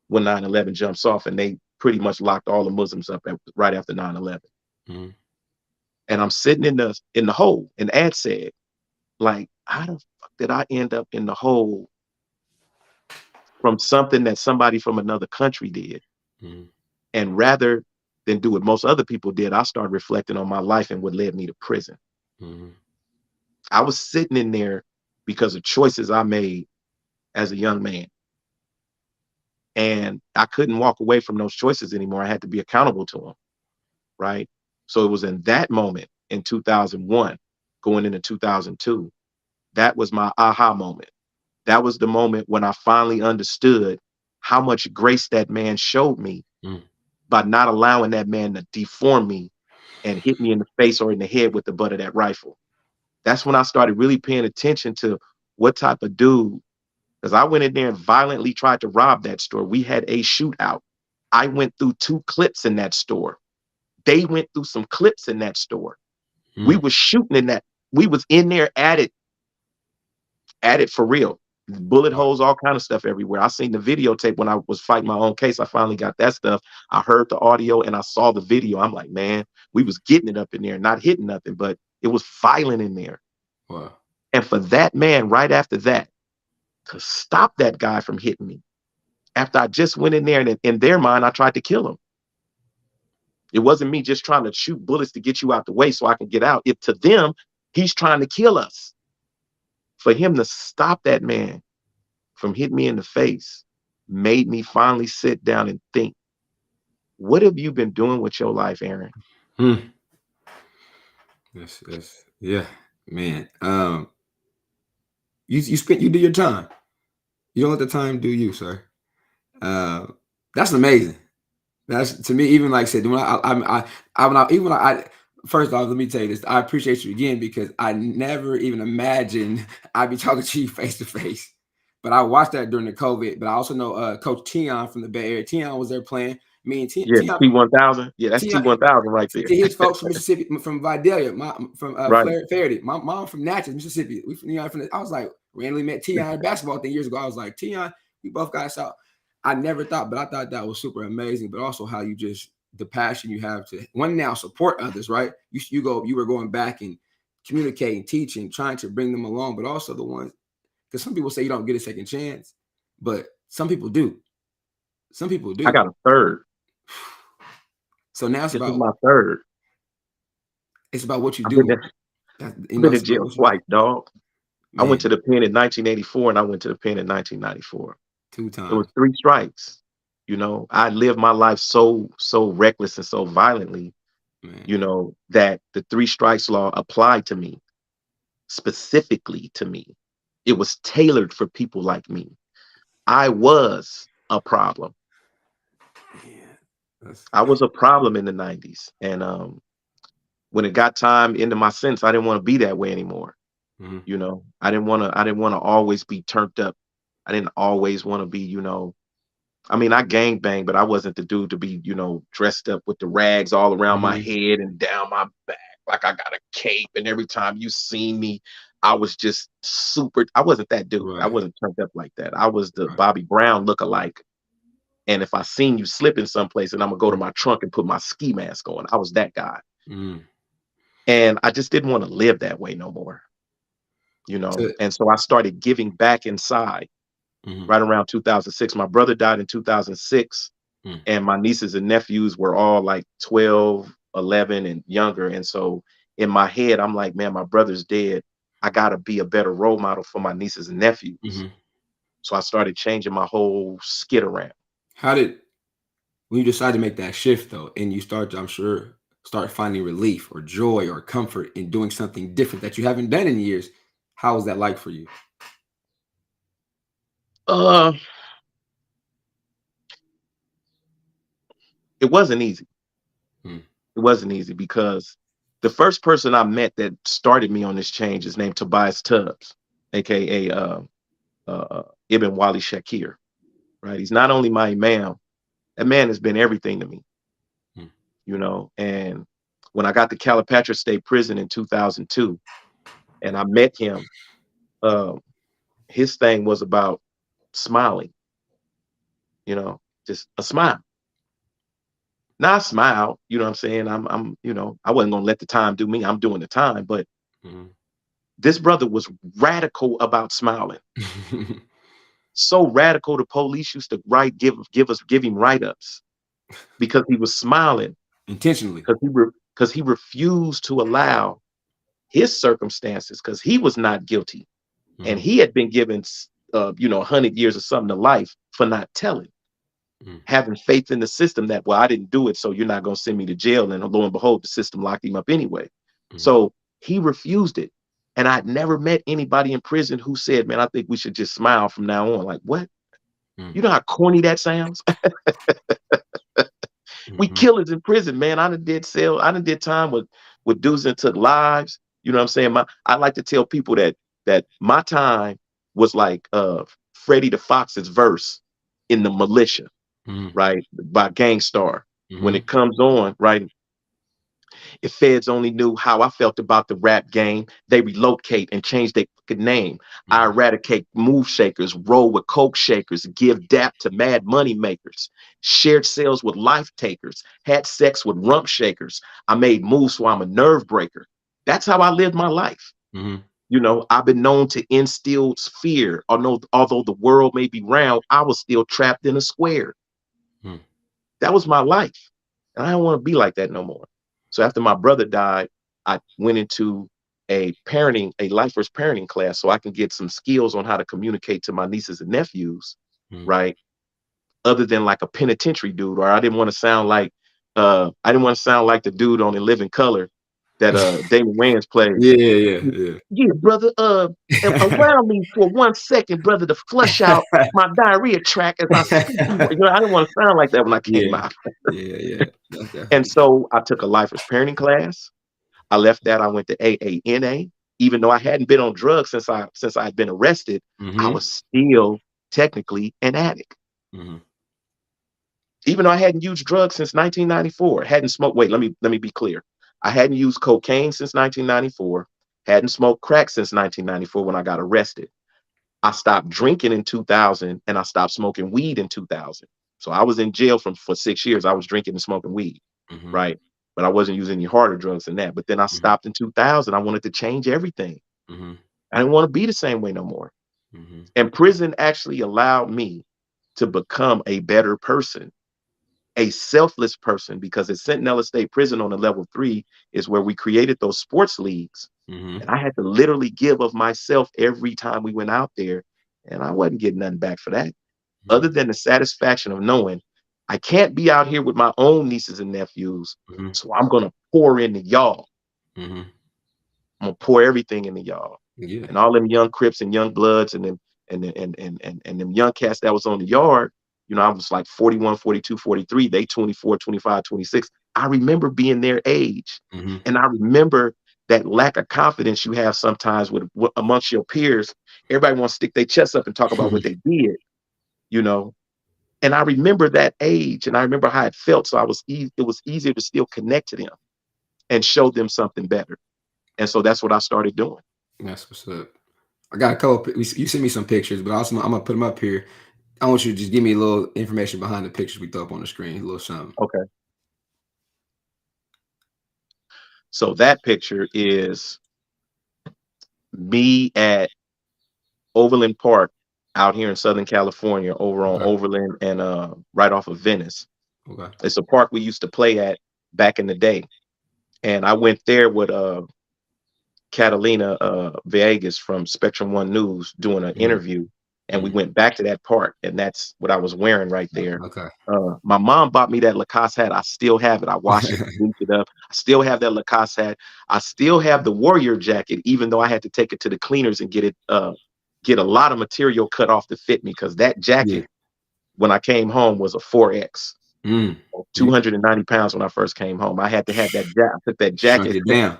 when 9/11 jumps off, and they pretty much locked all the Muslims up right after 9/11. mm, And I'm sitting in the hole, and Ad said, like, how the fuck did I end up in the hole from something that somebody from another country did? mm, And rather than do what most other people did, I started reflecting on my life and what led me to prison. mm, I was sitting in there because of choices I made as a young man. And I couldn't walk away from those choices anymore. I had to be accountable to them, right? So it was in that moment in 2001, going into 2002, that was my aha moment. That was the moment when I finally understood how much grace that man showed me by not allowing that man to deform me and hit me in the face or in the head with the butt of that rifle. That's when I started really paying attention to what type of dude, because I went in there and violently tried to rob that store. We had a shootout. I went through 2 clips in that store. They went through some clips in that store. We was shooting in that. We was in there at it for real. Bullet holes, all kind of stuff everywhere. I seen the videotape when I was fighting my own case. I finally got that stuff. I heard the audio and I saw the video. I'm like, man, we was getting it up in there, not hitting nothing, but it was violent in there. Wow. And for that man, right after that, to stop that guy from hitting me, after I just went in there and in their mind, I tried to kill him. It wasn't me just trying to shoot bullets to get you out the way so I can get out. To them, he's trying to kill us. For him to stop that man from hitting me in the face made me finally sit down and think, what have you been doing with your life, Aaron? Yes, yeah, man. You do your time. You don't let the time do you, sir. That's amazing. That's, to me, even like I said, first off, let me tell you this. I appreciate you again, because I never even imagined I'd be talking to you face to face. But I watched that during the COVID. But I also know Coach Tion from the Bay Area. Tion was there playing. Me and Yeah, T1000. Yeah, that's T1000 right there. His folks from Mississippi, from Vidalia, from right. Faraday. My mom from Natchez, Mississippi. I was like, randomly met Tion at basketball thing years ago. I was like, Tion, we both got us out. I never thought, but I thought that was super amazing. But also how you just, the passion you have to now support others, right? You were going back and communicating, teaching, trying to bring them along, but also the ones, because some people say you don't get a second chance, but some people do. Some people do. I got a third. So now it's this about is my third. It's about what you do. I've been in jail twice, dog. Man. I went to the pen in 1984 and I went to the pen in 1994. 2 times. It was 3 strikes. You know, I lived my life so reckless and so violently, you know, that the 3 strikes law applied to me, specifically to me. It was tailored for people like me. I was a problem. I was a problem in the 90s. And when it got time into my sentence, I didn't want to be that way anymore. You know, I didn't want to always be turned up. I didn't always want to be, you know, I mean, I gang bang, but I wasn't the dude to be, you know, dressed up with the rags all around my head and down my back, like I got a cape. And every time you seen me, I was just I wasn't that dude. Right. I wasn't turned up like that. I was the Bobby Brown lookalike. And if I seen you slipping someplace, and I'm gonna go to my trunk and put my ski mask on, I was that guy. And I just didn't want to live that way no more, you know. And so I started giving back inside. Right around 2006. My brother died in 2006, and my nieces and nephews were all like 12, 11, and younger. And so in my head, I'm like, man, my brother's dead. I got to be a better role model for my nieces and nephews. So I started changing my whole skit around. When you decided to make that shift, though, and you start finding relief or joy or comfort in doing something different that you haven't done in years, how was that like for you? It wasn't easy. It wasn't easy because the first person I met that started me on this change is named Tobias Tubbs, aka Ibn Wali Shakir. Right? He's not only my imam, that man has been everything to me. You know, and when I got to Calipatria State Prison in 2002, and I met him, his thing was about smiling. You know, just a smile. Not smile, you know what I'm saying? I'm, you know, I wasn't gonna let the time do me. I'm doing the time, but this brother was radical about smiling. So radical, the police used to give him write-ups because he was smiling intentionally. Because he refused to allow his circumstances, because he was not guilty. And he had been given, 100 years or something to life for not telling, having faith in the system that, well, I didn't do it, so you're not going to send me to jail. And lo and behold, the system locked him up anyway. So he refused it. And I'd never met anybody in prison who said, man, I think we should just smile from now on. Like, what? You know how corny that sounds? We killers in prison, man. I done did time with dudes that took lives. You know what I'm saying? I like to tell people that my time was like Freddie the Fox's verse in the Militia, right? By Gangstar. When it comes on, right? If feds only knew how I felt about the rap game, they relocate and change their fucking name. I eradicate move shakers, roll with coke shakers, give dap to mad money makers, shared cells with life takers, had sex with rump shakers. I made moves so I'm a nerve breaker. That's how I lived my life. You know, I've been known to instill fear. Although the world may be round, I was still trapped in a square. That was my life. And I don't want to be like that no more. So after my brother died, I went into a lifers parenting class so I can get some skills on how to communicate to my nieces and nephews, right? Other than like a penitentiary dude, or I didn't want to sound like the dude on In Living Color that Damon Wayans played. Yeah, brother. Allow me for 1 second, brother, to flush out my diarrhea tract as I speak. You know, I didn't want to sound like that when I came out. And so I took a lifers parenting class. I left that. I went to AANA. Even though I hadn't been on drugs since I'd been arrested, I was still technically an addict. Even though I hadn't used drugs since 1994, hadn't smoked. Wait, let me be clear. I hadn't used cocaine since 1994. Hadn't smoked crack since 1994 when I got arrested. I stopped drinking in 2000 and I stopped smoking weed in 2000. So I was in jail for 6 years. I was drinking and smoking weed, right? But I wasn't using any harder drugs than that. But then I stopped in 2000. I wanted to change everything. I didn't want to be the same way no more. And prison actually allowed me to become a better person, a selfless person, because at Sentinella State Prison on the level 3 is where we created those sports leagues. And I had to literally give of myself every time we went out there. And I wasn't getting nothing back for that, other than the satisfaction of knowing I can't be out here with my own nieces and nephews. So I'm going to pour into y'all. I'm going to pour everything into y'all. And all them young Crips and young Bloods and them young cats that was on the yard. You know, I was like 41, 42, 43. They 24, 25, 26. I remember being their age. And I remember that lack of confidence you have sometimes with amongst your peers. Everybody wants to stick their chest up and talk about what they did, you know. And I remember that age, and I remember how it felt. So it was easier to still connect to them and show them something better. And so that's what I started doing. That's what's up. I got a couple. You sent me some pictures, but also I'm gonna put them up here. I want you to just give me a little information behind the pictures we throw up on the screen, a little something. Okay. So that picture is me at Overland Park out here in Southern California, over on Overland and right off of Venice. It's a park we used to play at back in the day. And I went there with Catalina Villegas from Spectrum One News doing an interview. And we went back to that park, and that's what I was wearing right there. My mom bought me that Lacoste hat. I still have it. I wash it, bleach it up. I still have that Lacoste hat. I still have the Warrior jacket, even though I had to take it to the cleaners and get a lot of material cut off to fit me, because that jacket, when I came home, was a 4X. 290 pounds when I first came home. I had to have that jacket. Put that jacket. Shrunk it down.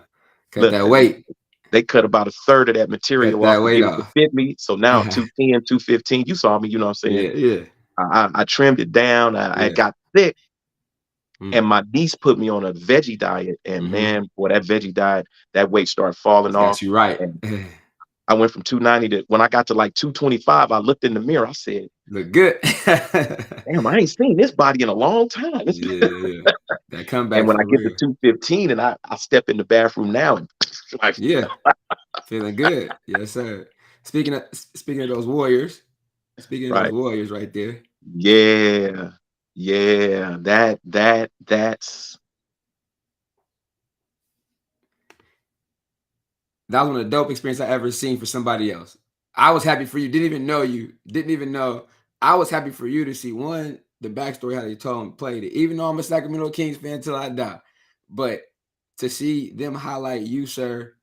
Cut that weight. They cut about a third of that material off to get it to fit me. So now 210, 215. You saw me, you know what I'm saying? I trimmed it down. I got thick. And my niece put me on a veggie diet. And man, boy, that veggie diet, that weight started falling off. You right. And I went from 290 to, when I got to like 225, I looked in the mirror. I said, look good. Damn, I ain't seen this body in a long time. That comeback. And when I get to 215 and I step in the bathroom now and like, feeling good. Yes, sir. Speaking of those Warriors, those Warriors right there. That's that was one of the dope experiences I ever seen for somebody else. I was happy for you. Didn't even know you. Didn't even know. I was happy for you to see one, the backstory how they told him played it. Even though I'm a Sacramento Kings fan till I die, but to see them highlight you, sir,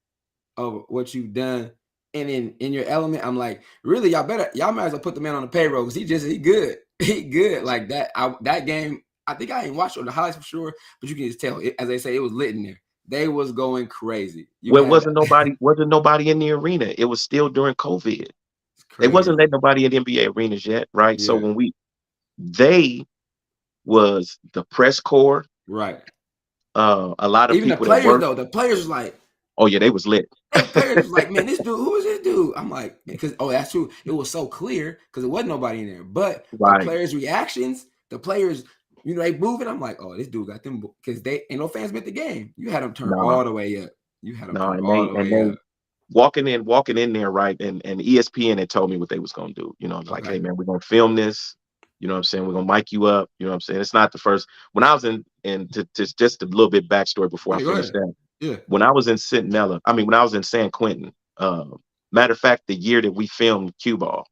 of what you've done, and in your element, I'm like, really, y'all might as well put the man on the payroll because he good. He good like that. That game, I think I ain't watched the highlights for sure, but you can just tell. As they say, it was lit in there. They was going crazy. You Well, had wasn't nobody in the arena. It was still during COVID. it's They wasn't crazy. letting nobody in the NBA arenas yet, right? So Yeah, they was the press corps, right. a lot of Even the people that players worked. though, the players was like, Oh yeah, they was lit. they players was like, man, this dude, who is this dude? I'm like, because that's true. It was so clear because it wasn't nobody in there. But the Right. players' reactions, the players, they moving. I'm like, oh, this dude got them because they ain't no fans been at the game. You had them turn Nah, all the way up. You had them nah, turn and all they the and way they up. walking in there, right? And ESPN had told me what they was gonna do. It's like, Okay. hey man, we're gonna film this. You know what I'm saying? We're gonna mic you up. You know what I'm saying? It's not the first. When I was in to just a little bit backstory before I Yeah, go finish ahead. that. Yeah. When I was in when I was in San Quentin, matter of fact, the year that we filmed Cue Ball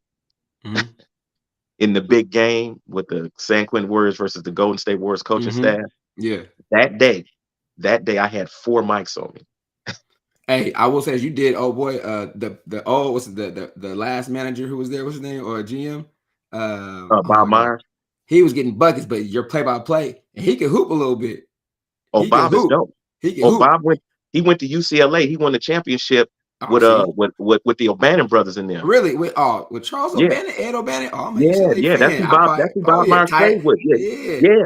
Mm-hmm. in the big game with the San Quentin Warriors versus the Golden State Warriors coaching Mm-hmm. staff, Yeah. that day, I had 4 mics on me. Hey, I will say as you did, oh boy, what's the last manager who was there, what's his name, or GM? Oh Bob my god. Myers. He was getting buckets, but your play by play, and he could hoop a little bit. Oh, He can Bob is hoop. dope. He can Oh, hoop. Bob went to UCLA. He won the championship Oh, with see, with the O'Bannon brothers in there. really with Charles Yeah, O'Bannon, Ed O'Bannon. Oh, I'm a yeah, UCLA yeah. fan. I probably. That's who Oh Bob yeah, Myers tight. played with. Yeah, Yeah, yeah.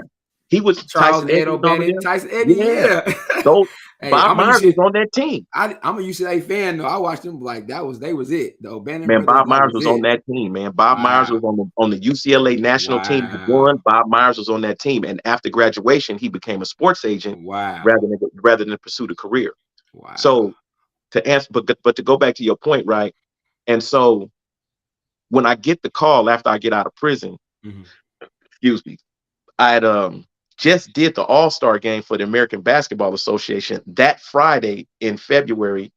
He was Charles Tyson Ed Eddy was over O'Bannon, there. Tyson Eddie. Yeah. Yeah. Those Hey, Bob Myers was on that team. I'm a UCLA fan though. I watched them like they was it. The O'Bannon Man, brothers, Bob that Myers was was on it. that team, man. Bob Myers Wow, was on the UCLA national team that won. wow, Bob Myers was on that team. And after graduation, he became a sports agent wow, rather than pursue a career. wow. So to answer, but to go back to your point, right? And so when I get the call after I get out of prison, Mhm. excuse me, I had just did the All-Star game for the American Basketball Association that Friday in February.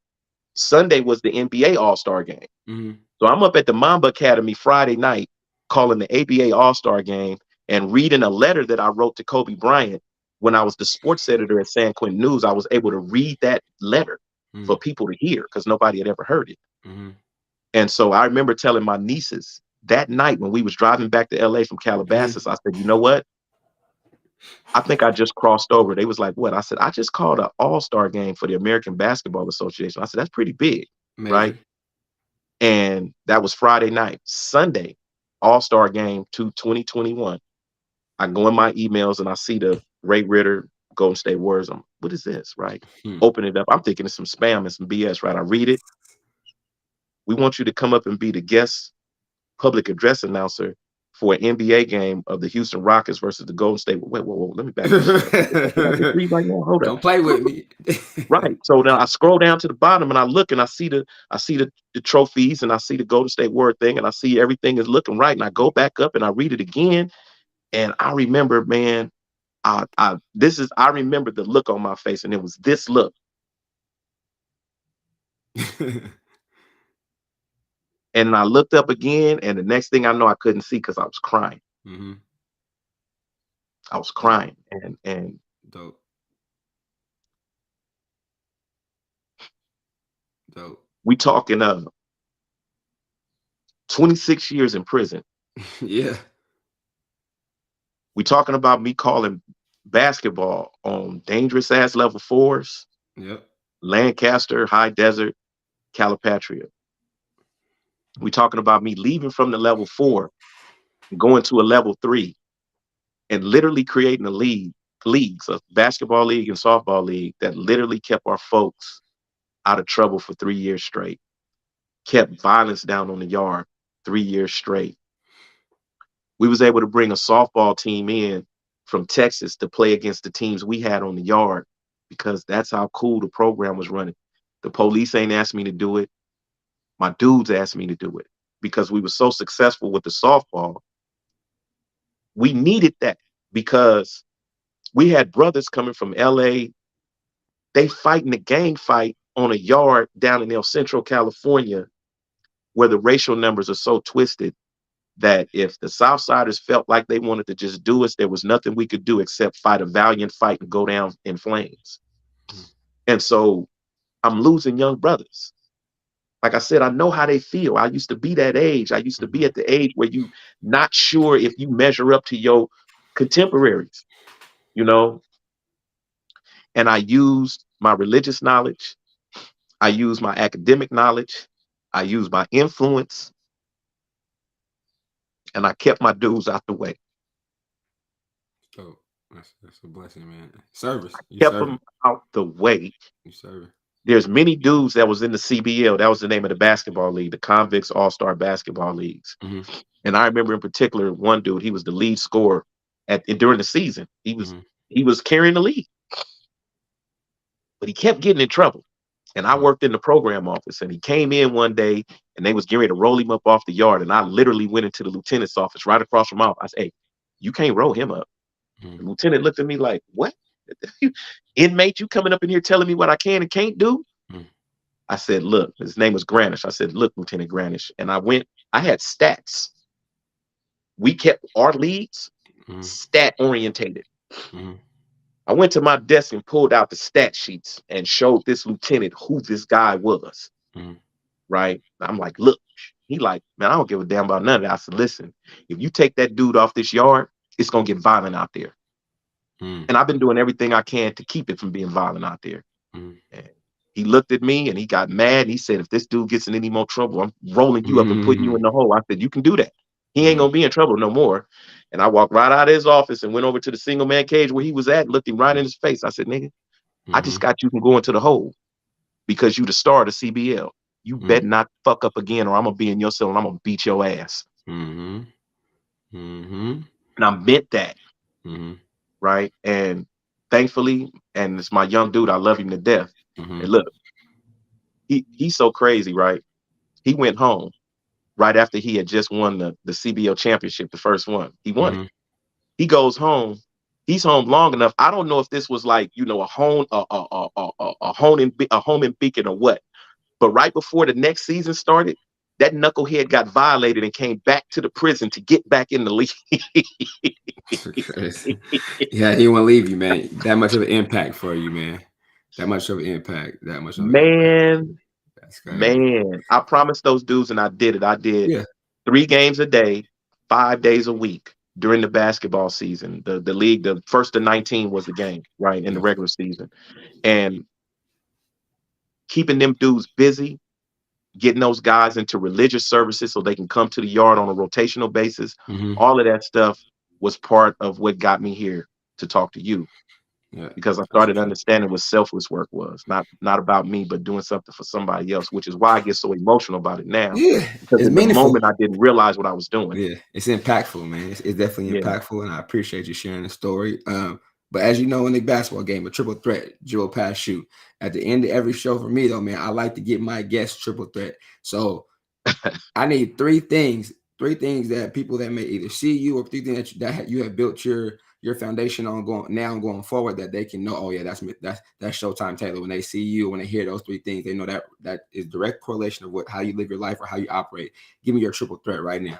Sunday was the NBA All-Star game. Mhm. So I'm up at the Mamba Academy Friday night calling the ABA All-Star game and reading a letter that I wrote to Kobe Bryant when I was the sports editor at San Quentin News. I was able to read that letter for Mhm. people to hear because nobody had ever heard it. Mhm. And so I remember telling my nieces that night when we was driving back to LA from Mhm. Calabasas, I said, you know what? I think I just crossed over. They was like, what? I said, I just called an all-star game for the American Basketball Association. I said, that's pretty big, right? Major. And that was Friday night. Sunday, all-star game to 2021. I go in my emails and I see the Ray Ritter Golden State Warriors. What is this, right? Hmm. Open it up. I'm thinking it's some spam and some BS, right? I read it. We want you to come up and be the guest public address announcer for an NBA game of the Houston Rockets versus the Golden State. Wait, whoa, let me back this shit up. Can I just read right now? Hold up. Don't play with me. Right. So now I scroll down to the bottom and I look and I see the trophies and I see the Golden State Word thing and I see everything is looking right. And I go back up and I read it again. And I remember, man, I remember the look on my face, and it was this look. And I looked up again, and the next thing I know, I couldn't see because I was crying. Mhm. I was Dope. crying. And Dope. Dope. we talking 26 years in prison. Yeah. We talking about me calling basketball on dangerous ass level fours, Yep. Lancaster, High Desert, Calipatria. We talking about me leaving from the level 4, going to a level 3, and literally creating leagues, a basketball league and softball league that literally kept our folks out of trouble for 3 years straight, kept violence down on the yard 3 years straight. We was able to bring a softball team in from Texas to play against the teams we had on the yard because that's how cool the program was running. The police ain't asked me to do it. My dudes asked me to do it because we were so successful with the softball. We needed that because we had brothers coming from LA. They fighting the gang fight on a yard down in El Centro, California, where the racial numbers are so twisted that if the Southsiders felt like they wanted to just do us, there was nothing we could do except fight a valiant fight and go down in flames. And so I'm losing young brothers. Like I said, I know how they feel. I used to be that age. I used to be at the age where you not sure if you measure up to your contemporaries, you know? And I used my religious knowledge. I used my academic knowledge. I used my influence. And I kept my dudes out the way. So that's a blessing, man. Service. You Kept serve. them out the way. You serve. There's many dudes that was in the CBL. That was the name of the basketball league, the Convicts All-Star Basketball Leagues. Mm-hmm. And I remember in particular one dude, he was the lead scorer during the season. He was carrying the league. But he kept getting in trouble. And I worked in the program office, and he came in one day and they was getting ready to roll him up off the yard. And I literally went into the lieutenant's office right across from my office. I said, hey, you can't roll him up. The lieutenant looked at me like, what? Inmate, you coming up in here telling me what I can and can't do? I said, look, his name was Granish. I said, look, Lieutenant Granish. And I had stats. We kept our leads stat orientated. I went to my desk and pulled out the stat sheets and showed this lieutenant who this guy was. Right? I'm like, look, he like, man, I don't give a damn about none of that. I said, listen, if you take that dude off this yard, it's going to get violent out there. And I've been doing everything I can to keep it from being violent out there. And he looked at me and he got mad. And he said, if this dude gets in any more trouble, I'm rolling you up and putting you in the hole. I said, you can do that. He ain't going to be in trouble no more. And I walked right out of his office and went over to the single man cage where he was at and looked him right in his face. I said, nigga, I just got you from going to the hole because you the star of the CBL. You better not fuck up again or I'm going to be in your cell and I'm going to beat your ass. And I meant that. Right. And thankfully, and it's my young dude, I love him to death. And look, he's so crazy, right? He went home right after he had just won the CBL championship, the first one. He won it. He goes home. He's home long enough. I don't know if this was like, you know, a home in Beacon or what. But right before the next season started, that knucklehead got violated and came back to the prison to get back in the league. Yeah, he won't leave you, man. That much of an impact for you, man. That much of an impact. That much of an impact. That's crazy. Man, I promised those dudes and I did it. I did 3 games a day, 5 days a week during the basketball season. The league, the first to 19 was the game, right, in the regular season. And keeping them dudes busy, getting those guys into religious services so they can come to the yard on a rotational basis. All of that stuff was part of what got me here to talk to you. Because I started understanding what selfless work was, not about me, but doing something for somebody else, which is why I get so emotional about it now. Because in the moment I didn't realize what I was doing. It's impactful, man. It's definitely impactful, and I appreciate you sharing the story. But as you know, in the basketball game, a triple threat, dribble, pass, shoot. At the end of every show for me, though, man, I like to get my guests triple threat. So I need 3 things that people that may either see you or 3 things that you have built your foundation on going forward, that they can know, oh yeah, that's Showtime Taylor. When they see you, when they hear those 3 things, they know that is direct correlation of how you live your life or how you operate. Give me your triple threat right now.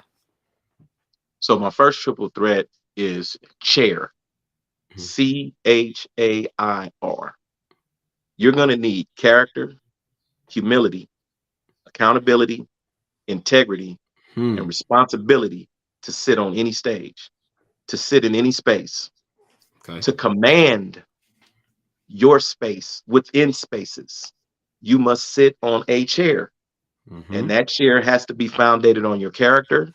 So my first triple threat is chair. CHAIR. You're going to need character, humility, accountability, integrity, and responsibility to sit on any stage, to sit in any space, to command your space within spaces. You must sit on a chair, and that chair has to be founded on your character,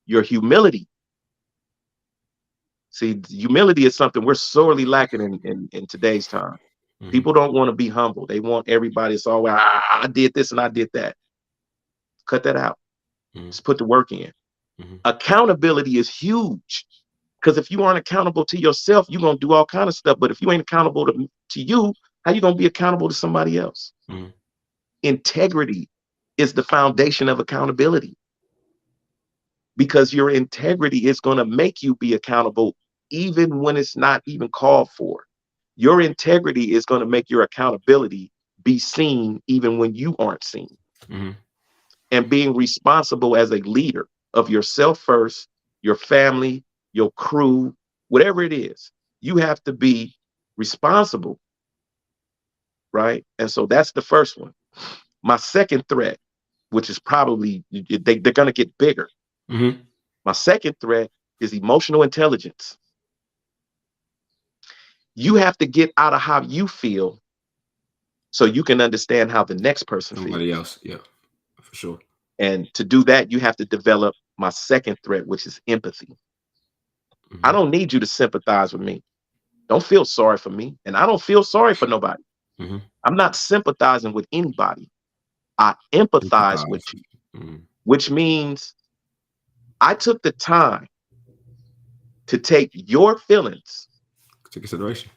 your humility. See, humility is something we're sorely lacking in today's time. People don't want to be humble. They want everybody. It's always, I did this and I did that. Cut that out. Just put the work in. Accountability is huge, because if you aren't accountable to yourself, you're going to do all kind of stuff. But if you ain't accountable to you, how you going to be accountable to somebody else? Integrity is the foundation of accountability, because your integrity is going to make you be accountable even when it's not even called for. Your integrity is going to make your accountability be seen even when you aren't seen. Mhm. and being responsible as a leader of yourself first, your family, your crew, whatever it is. You have to be responsible, right? And so that's the first one. My second threat, which is probably they're going to get bigger. Mhm. My second threat is emotional intelligence. You have to get out of how you feel so you can understand how the next person Somebody feels. else. Yeah, for sure. And to do that, you have to develop my second threat, which is empathy. I Mhm. don't need you to sympathize with me. Don't feel sorry for me. And I don't feel sorry for nobody. Mhm. I'm not sympathizing with anybody. I empathize with Empathize. you, Mhm. which means I took the time to take your feelings, To consideration.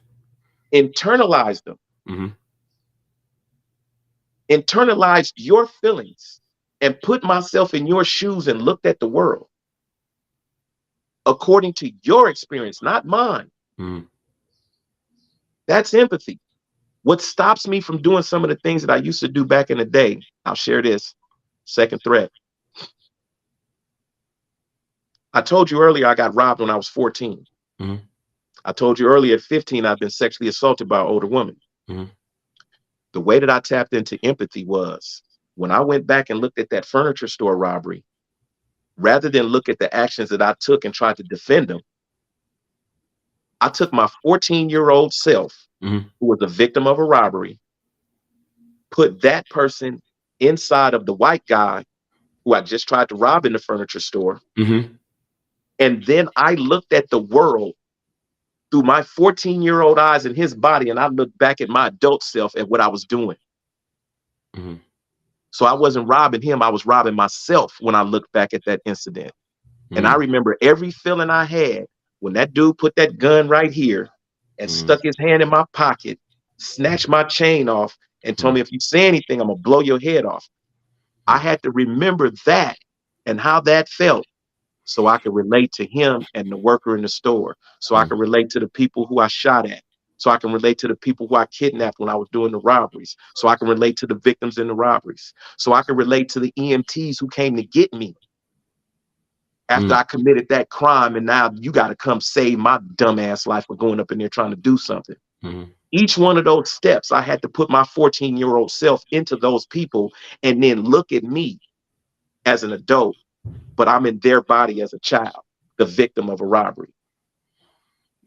internalize them, Mhm. internalized your feelings, and put myself in your shoes and looked at the world according to your experience, not mine. Mhm. That's empathy. What stops me from doing some of the things that I used to do back in the day, I'll share this second threat. I told you earlier I got robbed when I was 14. Mhm. I told you earlier at 15 I've been sexually assaulted by an older woman. Mhm. The way that I tapped into empathy was when I went back and looked at that furniture store robbery, rather than look at the actions that I took and tried to defend them, I took my 14-year-old self, Mhm. who was a victim of a robbery, put that person inside of the white guy who I just tried to rob in the furniture store. Mhm. And then I looked at the world through my 14-year-old eyes and his body, and I looked back at my adult self at what I was doing. Mhm. So I wasn't robbing him, I was robbing myself when I looked back at that incident. And I Mhm. remember every feeling I had when that dude put that gun right here and Mhm. stuck his hand in my pocket, snatched my chain off, and told Mhm. me, if you say anything, I'm gonna blow your head off. I had to remember that and how that felt so I could relate to him and the worker in the store, so I Mhm. could relate to the people who I shot at, so I can relate to the people who I kidnapped when I was doing the robberies, so I can relate to the victims in the robberies, so I can relate to the EMTs who came to get me after Mhm. I committed that crime, and now you got to come save my dumbass life for going up in there trying to do something. Mhm. Each one of those steps, I had to put my 14-year-old self into those people and then look at me as an adult, but I'm in their body as a child, the victim of a robbery.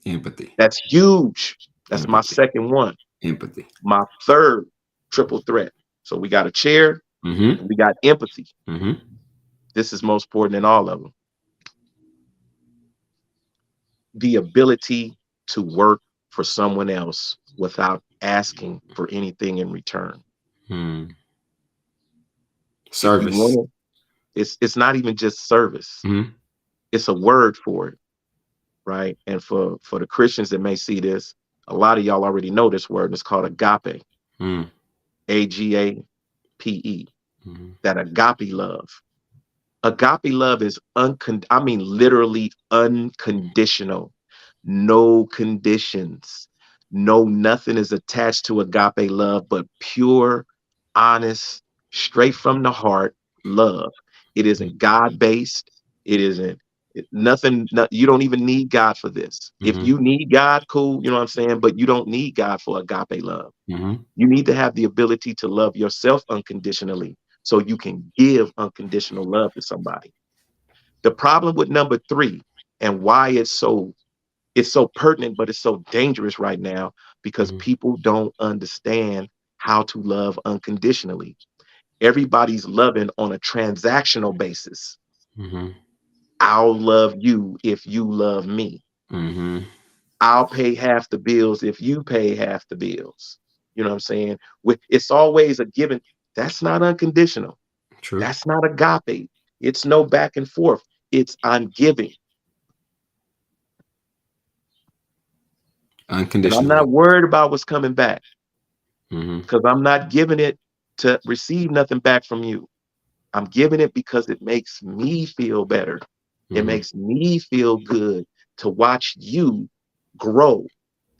Empathy. That's huge. That's my Empathy. second one. Empathy. My third triple threat. So we got a chair Mhm. and we got empathy. Mhm. This is most important in all of them. The ability to work for someone else without asking for anything in return. Mhm. If you Service. want to, it's not even just service. Mhm. It's a word for it, right? And for the Christians that may see this, a lot of y'all already know this word. And it's called agape, Mhm. AGAPE. Mhm. That agape love. Agape love is literally unconditional. No conditions. No, nothing is attached to agape love but pure, honest, straight from the heart love. It isn't God based. It isn't nothing. You don't even need God for this. If Mhm. you need God, cool, you know what I'm saying? But you don't need God for agape love. Mhm. You need to have the ability to love yourself unconditionally so you can give unconditional love to somebody. The problem with number three and why it's so pertinent, but it's so dangerous right now because Mhm. people don't understand how to love unconditionally. Everybody's loving on a transactional basis. Mhm. I'll love you if you love me. Mhm. I'll pay half the bills if you pay half the bills. You know what I'm saying? It's always a given. That's not unconditional. True. That's not agape. It's no back and forth. It's I'm giving. And I'm Unconditional not love. worried about what's coming back Mhm. because I'm not giving it to receive nothing back from you. I'm giving it because it makes me feel better. It Mhm. makes me feel good to watch you grow,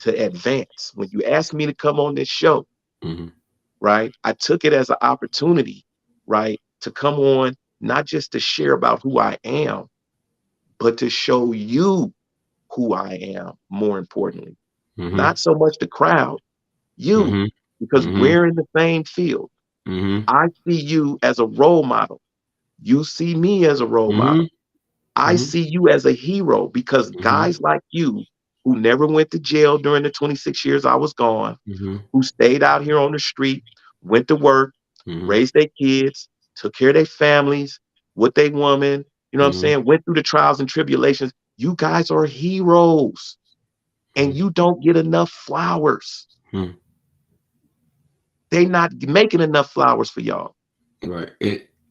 to advance. When you asked me to come on this show, Mhm. right, I took it as an opportunity, right, to come on, not just to share about who I am, but to show you who I am, more importantly. Mm-hmm. Not so much the crowd, you, Mm-hmm. because Mm-hmm. we're in the same field. Mm-hmm. I see you as a role model. You see me as a role Mm-hmm. model. I Mm-hmm. see you as a hero because Mm-hmm. guys like you who never went to jail during the 26 years I was gone, Mm-hmm. who stayed out here on the street, went to work, Mm-hmm. raised their kids, took care of their families, with their woman, you know what I'm Mm-hmm. saying, went through the trials and tribulations. You guys are heroes and you don't get enough flowers. Mm-hmm. They not making enough flowers for y'all. Right.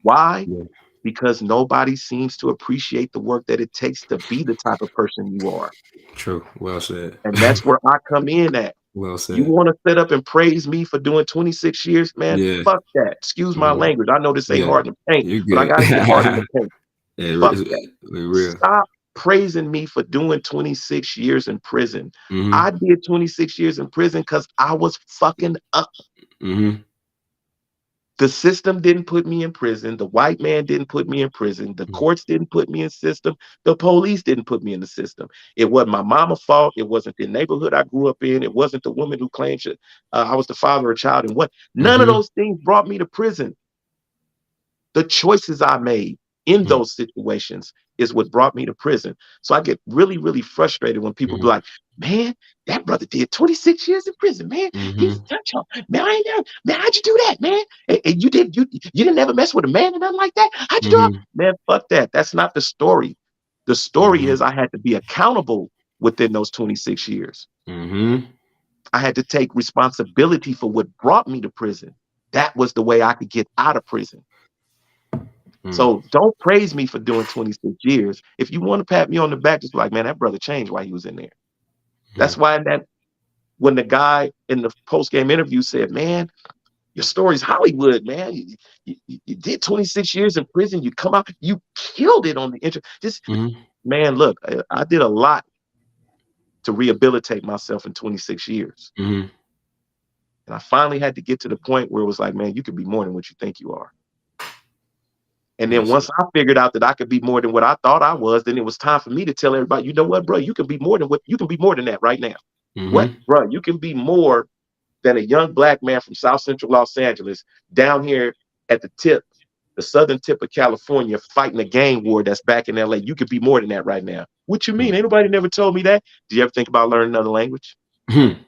Why? Yeah. Because nobody seems to appreciate the work that it takes to be the type of person you are. True. Well said. And that's where I come in at. Well You said. want to sit up and praise me for doing 26 years, man? Yeah. Fuck that. Excuse my Mm-hmm. language. I know this ain't Yeah. hard in the paint, You're but I good. got to get hard in the paint. Fuck that. It's real. Stop praising me for doing 26 years in prison. Mm-hmm. I did 26 years in prison because I was fucking up. Mm-hmm. The system didn't put me in prison. The white man didn't put me in prison. The courts didn't put me in system. The police didn't put me in the system. It wasn't my mama's fault. It wasn't the neighborhood I grew up in. It wasn't the woman who claimed I was the father of a child. And what? None of Mm-hmm. those things brought me to prison. The choices I made in those situations is what brought me to prison. So I get really, really frustrated when people be Mm-hmm. like, man, that brother did 26 years in prison, man. He's Mm-hmm. such a man. I ain't never, man, how'd you do that, man? And you didn't ever mess with a man or nothing like that. How'd you do it? Mm-hmm. Man, fuck that. That's not the story. The story Mm-hmm. is I had to be accountable within those 26 years. Mm-hmm. I had to take responsibility for what brought me to prison. That was the way I could get out of prison. So don't praise me for doing 26 years. If you want to pat me on the back, just be like, man, that brother changed while he was in there. That's Mm-hmm. why when the guy in the post-game interview said, man, your story's Hollywood, man. You did 26 years in prison. You come out, you killed it on the intro. Just, Mm-hmm. man, look, I did a lot to rehabilitate myself in 26 years. Mm-hmm. And I finally had to get to the point where it was like, man, you can be more than what you think you are. And then Yes, sir. once I figured out that I could be more than what I thought I was, then it was time for me to tell everybody, you know what, bro, you can be more than that right now. What, Mm-hmm. bro, you can be more than a young black man from South Central Los Angeles down here at the southern tip of California, fighting a gang war that's back in LA. You could be more than that right now. What you mean? Anybody never told me that? Did you ever think about learning another language? Mm-hmm.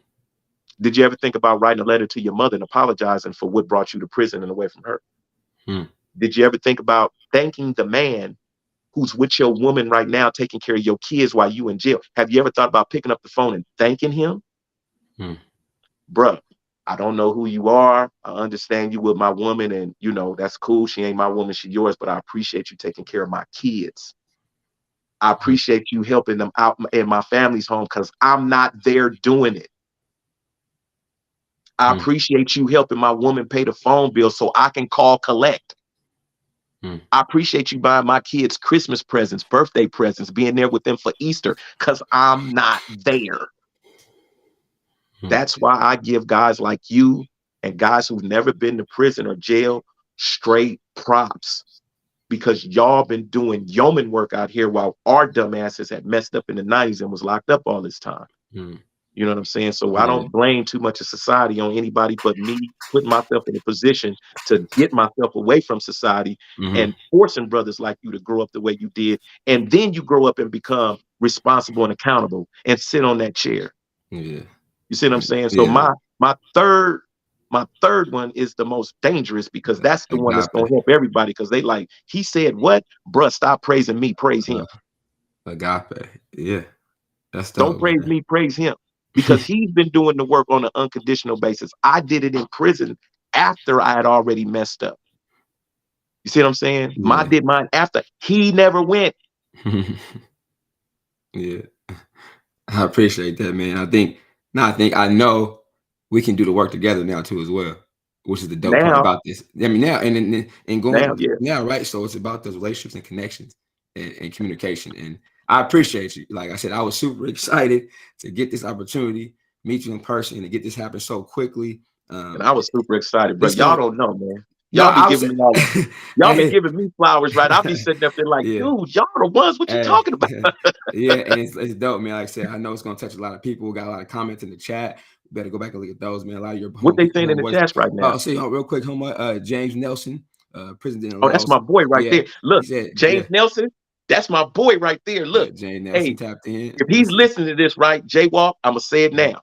Did you ever think about writing a letter to your mother and apologizing for what brought you to prison and away from her? Mm-hmm. Did you ever think about thanking the man who's with your woman right now, taking care of your kids while you in jail? Have you ever thought about picking up the phone and thanking him? Bruh, I don't know who you are. I understand you with my woman, and that's cool. She ain't my woman, she yours, but I appreciate you taking care of my kids. I appreciate you helping them out in my family's home because I'm not there doing it. I appreciate you helping my woman pay the phone bill so I can call collect. I appreciate you buying my kids Christmas presents, birthday presents, being there with them for Easter because I'm not there. That's why I give guys like you and guys who've never been to prison or jail straight props, because y'all been doing yeoman work out here while our dumbasses had messed up in the 90s and was locked up all this time. You know what I'm saying? So I Yeah. don't blame too much of society on anybody but me putting myself in a position to get myself away from society and forcing brothers like you to grow up the way you did. And then you grow up and become responsible and accountable and sit on that chair. Yeah. You see what I'm saying? So Yeah. my third one is the most dangerous because that's the one that's Agape. gonna help everybody, because they like, he said what? Bruh, stop praising me, praise him. Agape. Yeah. That's Don't dope, praise man. me, praise him. Because he's been doing the work on an unconditional basis. I did it in prison after I had already messed up. You see what I'm saying? I Yeah. did mine after. He never went. Yeah. I appreciate that, man. I know we can do the work together now too as well, which is the dope part Now, about this. I mean, now and going yeah. now, right? So it's about those relationships and connections and communication. And I appreciate you. Like I said, I was super excited to get this opportunity, meet you in person, and to get this happen so quickly. And I was super excited, bro. This Y'all going don't know, man. No, Y'all be I was giving me all, y'all be hey, giving me flowers, right? I'll be sitting up there like, yeah. dude, y'all the ones. What you Hey, talking about? yeah, and it's dope, man. Like I said, I know it's gonna touch a lot of people. Got a lot of comments in the chat. Better go back and look at those, man. A lot of your What they saying in the homeboys. chats right now? Oh, see, real quick, James Nelson, President Oh, that's allows. my boy right Yeah, there. he Look, said, James yeah, Nelson, that's my boy right there. yeah. Look, James Nelson hey, tapped in. if he's Let's see. listening to this, right, Jaywalk, I'm gonna say it now.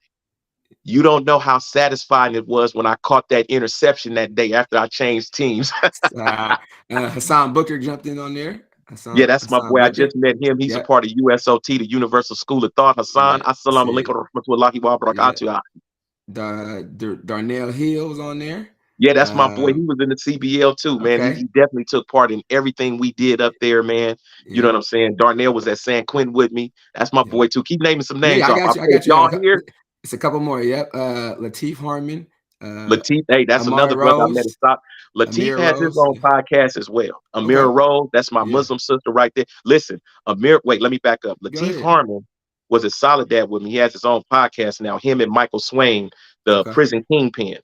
You don't know how satisfying it was when I caught that interception that day after I changed teams. Uh, Hassan Booker jumped in on there. Yeah, that's my Hassan boy. I Booker. just met him. He's a Yep. part of USOT, the Universal School of Thought. Hassan, Yeah. assalamu See. alaikum wa rahmatullahi wa Yeah. barakatuh. Darnell Hill was on there. Yeah, that's my boy. He Um, was in the CBL too, man. He okay. definitely took part in everything we did up there, man. You know what Yep. I'm saying? Darnell was at San Quentin with me. That's my Yep. boy too. Keep naming some Yeah, names I off. got you. I If got you. y'all here, It's a couple more. Yep. Lateef Harmon, Lateef, hey, that's Amari another brother I met at Rose, Stop. Lateef Amir has his Rose. own podcast as well. Okay. Amira Rose, that's my Yeah. Muslim sister right there. Listen, Amir, wait, let me back up. Go Lateef ahead. Harmon was a solid dad with me. He has his own podcast now. Him and Michael Swain, the Okay. prison kingpin.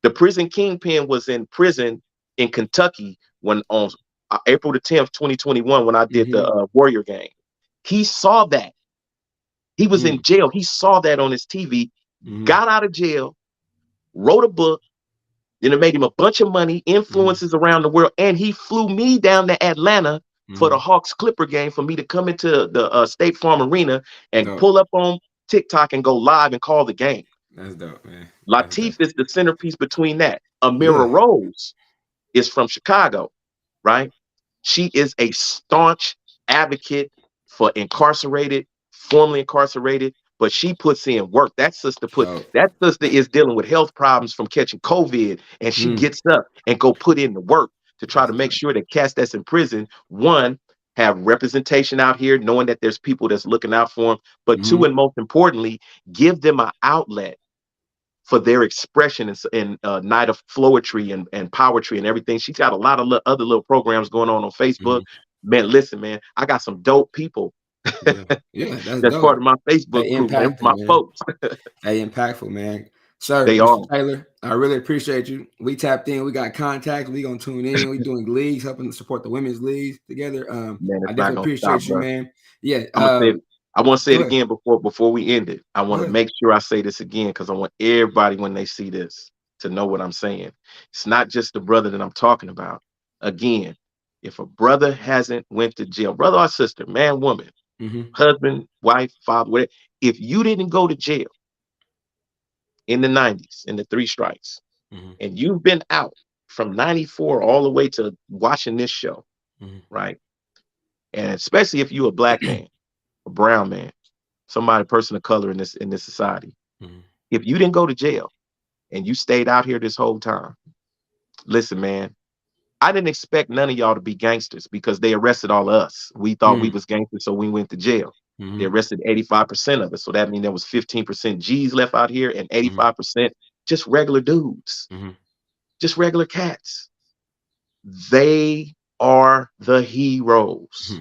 The prison kingpin was in prison in Kentucky when on April the 10th, 2021, when I did the Mm-hmm. Warrior game. He saw that. He was in Mm, jail. He saw that on his TV, mm-hmm. got out of jail, wrote a book, then it made him a bunch of money, Mm-hmm. influences around the world, and he flew me down to Atlanta for the Mm-hmm. Hawks Clipper game for me to come into the State Farm Arena and Dope. pull up on TikTok and go live and call the game. That's dope, man. That's dope. Latif is the centerpiece between that. Yeah. Amira Rose is from Chicago, right? She is a staunch advocate for incarcerated, formerly incarcerated, but she puts in work. Dope. That sister is dealing with health problems from catching COVID, and she Mm, gets up and go put in the work to try that's to make dope. sure that cats that's in prison, one, have representation out here, knowing that there's people that's looking out for them, but two, Mm-hmm. and most importantly, give them an outlet for their expression in Night of Floetry and Poetry and everything. She's got a lot of other little programs going on Facebook. Mm-hmm. Man, listen, man, I got some dope people Yeah. Yeah. That's that's part dope. of my They Facebook group, man. impactful, My man. folks, Hey, impactful, man. Sir, they are. Mr. Taylor, I really appreciate you. We tapped in. We got contacts. We gonna tune in. We doing leagues, helping to support the women's leagues together. Man, I it's not definitely gonna stop, appreciate you, bro. man. Yeah. I'm gonna say it. I want to say Go it ahead. again before we end it. I Go want to ahead. make sure I say this again because I want everybody when they see this to know what I'm saying. It's not just the brother that I'm talking about. Again, if a brother hasn't went to jail, brother or sister, man, woman, Mm-hmm. husband, wife, father, whatever, if you didn't go to jail in the 90s in the three strikes, Mm-hmm. and you've been out from 94 all the way to watching this show, Mm-hmm. right? And especially if you're a black man, a brown man, somebody, person of color in this society. Mm-hmm. If you didn't go to jail and you stayed out here this whole time, listen, man, I didn't expect none of y'all to be gangsters because they arrested all of us. We thought we was gangsters, so we went to jail. They Mm-hmm. arrested 85% of us. So that means there was 15% G's left out here and Mm-hmm. 85% just regular dudes, Mm-hmm. just regular cats. They are the heroes.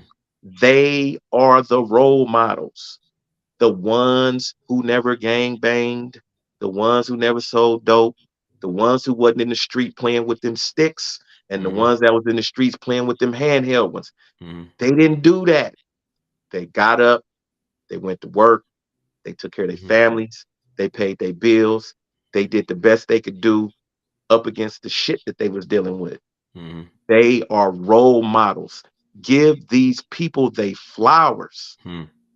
They are the role models. The ones who never gang banged, the ones who never sold dope, the ones who wasn't in the street playing with them sticks, and the Mm-hmm. ones that was in the streets playing with them handheld ones. Mm-hmm. They didn't do that. They got up, they went to work, they took care of their Mm-hmm. families, they paid their bills, they did the best they could do up against the shit that they was dealing with. Mm-hmm. They are role models. Give these people their flowers.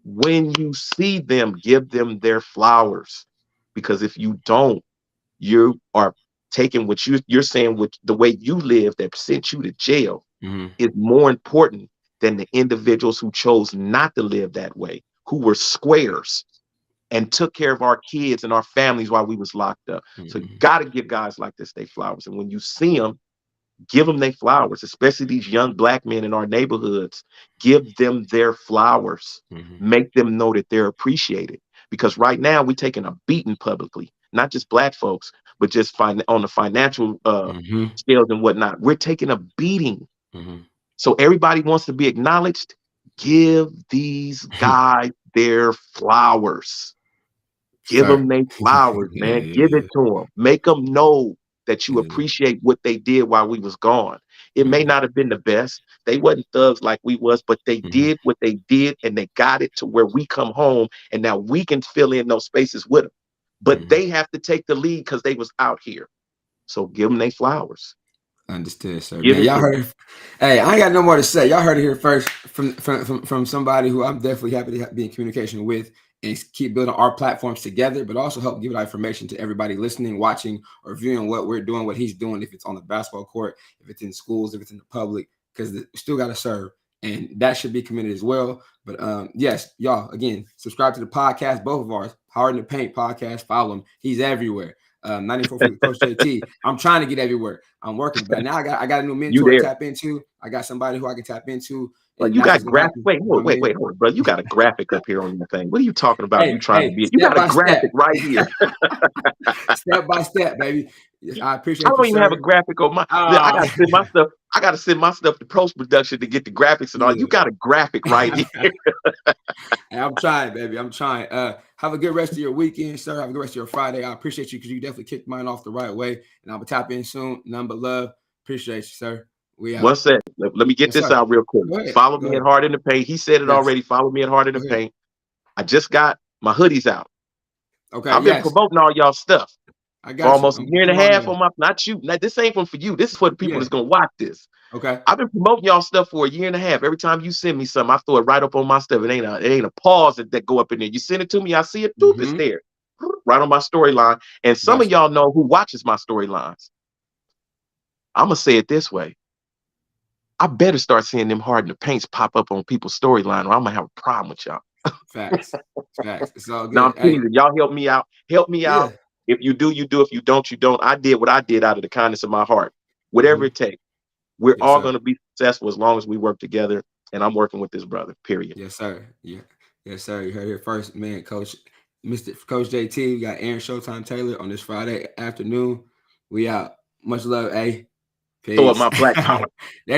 When you see them, give them their flowers. Because if you don't, you are taking what you're saying with the way you live that sent you to jail Mm-hmm. is more important than the individuals who chose not to live that way, who were squares and took care of our kids and our families while we was locked up. So you Mm-hmm. got to give guys like this their flowers. And when you see them, give them their flowers, especially these young black men in our neighborhoods. Give them their flowers. Mm-hmm. Make them know that they're appreciated. Because right now we're taking a beating publicly, not just black folks, but just on the financial Mm-hmm. scales and whatnot. We're taking a beating. Mm-hmm. So everybody wants to be acknowledged. Give these guys their flowers. Give Sir. them their flowers, Yeah, man. yeah, Give it yeah. to them. Make them know that you Yeah. appreciate what they did while we was gone. It may Mhm. not have been the best. They wasn't thugs like we was, but they Mhm. did what they did, and they got it to where we come home, and now we can fill in those spaces with them. But Mhm. they have to take the lead because they was out here. So give them their flowers. Understood, sir. Give Man, it y'all to heard them. it. Hey, I ain't got no more to say. Y'all heard it here first from somebody who I'm definitely happy to be in communication with and keep building our platforms together, but also help give that information to everybody listening, watching, or viewing what we're doing, what he's doing, if it's on the basketball court, if it's in schools, if it's in the public, because we still got to serve. And that should be committed as well. But yes, y'all, again, subscribe to the podcast, both of ours, Hard in the Paint podcast. Follow him. He's everywhere. 94 Feet with Coach JT. I'm trying to get everywhere. I'm working, but now I got a new You mentor to there. tap into. I got somebody who I can tap into, But and you that's got what's gonna graphic. happen. Wait, You know what I mean? hold on, bro. You got a graphic up here on your thing. What are you talking about? You trying to Hey, be? You step got a by step, graphic right here. step by step, baby. I I appreciate you, don't even have a sir. graphic on my. Look, I Uh, gotta send my stuff. I gotta send my stuff to post production to get the graphics and all. You got a graphic right here. Hey, I'm trying, baby. I'm trying. Have a good rest of your weekend, sir. Have a good rest of your Friday. I appreciate you because you definitely kicked mine off the right way. And I'll tap in soon. None but love. Appreciate you, sir. We One out. second. Let me get Yes, this sir. out real quick. Go ahead. Follow Go me at ahead. Hard in the Paint. He said it Yes. already. Follow me at Hard in Go the ahead. Paint. I just got my hoodies out. Okay. I've been Yes. promoting all y'all stuff I for got you. almost a I'm year putting and a them on half there. on my. Not you. Now, this ain't one for you. This is for the people Yeah. that's gonna watch this. Okay. I've been promoting y'all stuff for a year and a half. Every time you send me something, I throw it right up on my stuff. It ain't a pause that go up in there. You send it to me, I see it. Doop, it's Mm-hmm. there, right on my storyline. And some of Got you. y'all know who watches my storylines. I'm gonna say it this way: I better start seeing them Hard in the Paints pop up on people's storyline, or I'm gonna have a problem with y'all. Facts. Facts. It's all Now I'm good. Hey. teasing. Y'all help me out. Help me Yeah. out. If you do, you do. If you don't, you don't. I did what I did out of the kindness of my heart. Whatever Mm-hmm. it takes. We're Yes, all sir. going to be successful as long as we work together. And I'm working with this brother, period. Yes, sir. Yeah. Yes, sir. You heard it here first, man. Coach, Mr. Coach JT. We got Aaron Showtime Taylor on this Friday afternoon. We out. Much love. Hey. Throw up Peace. my black power. There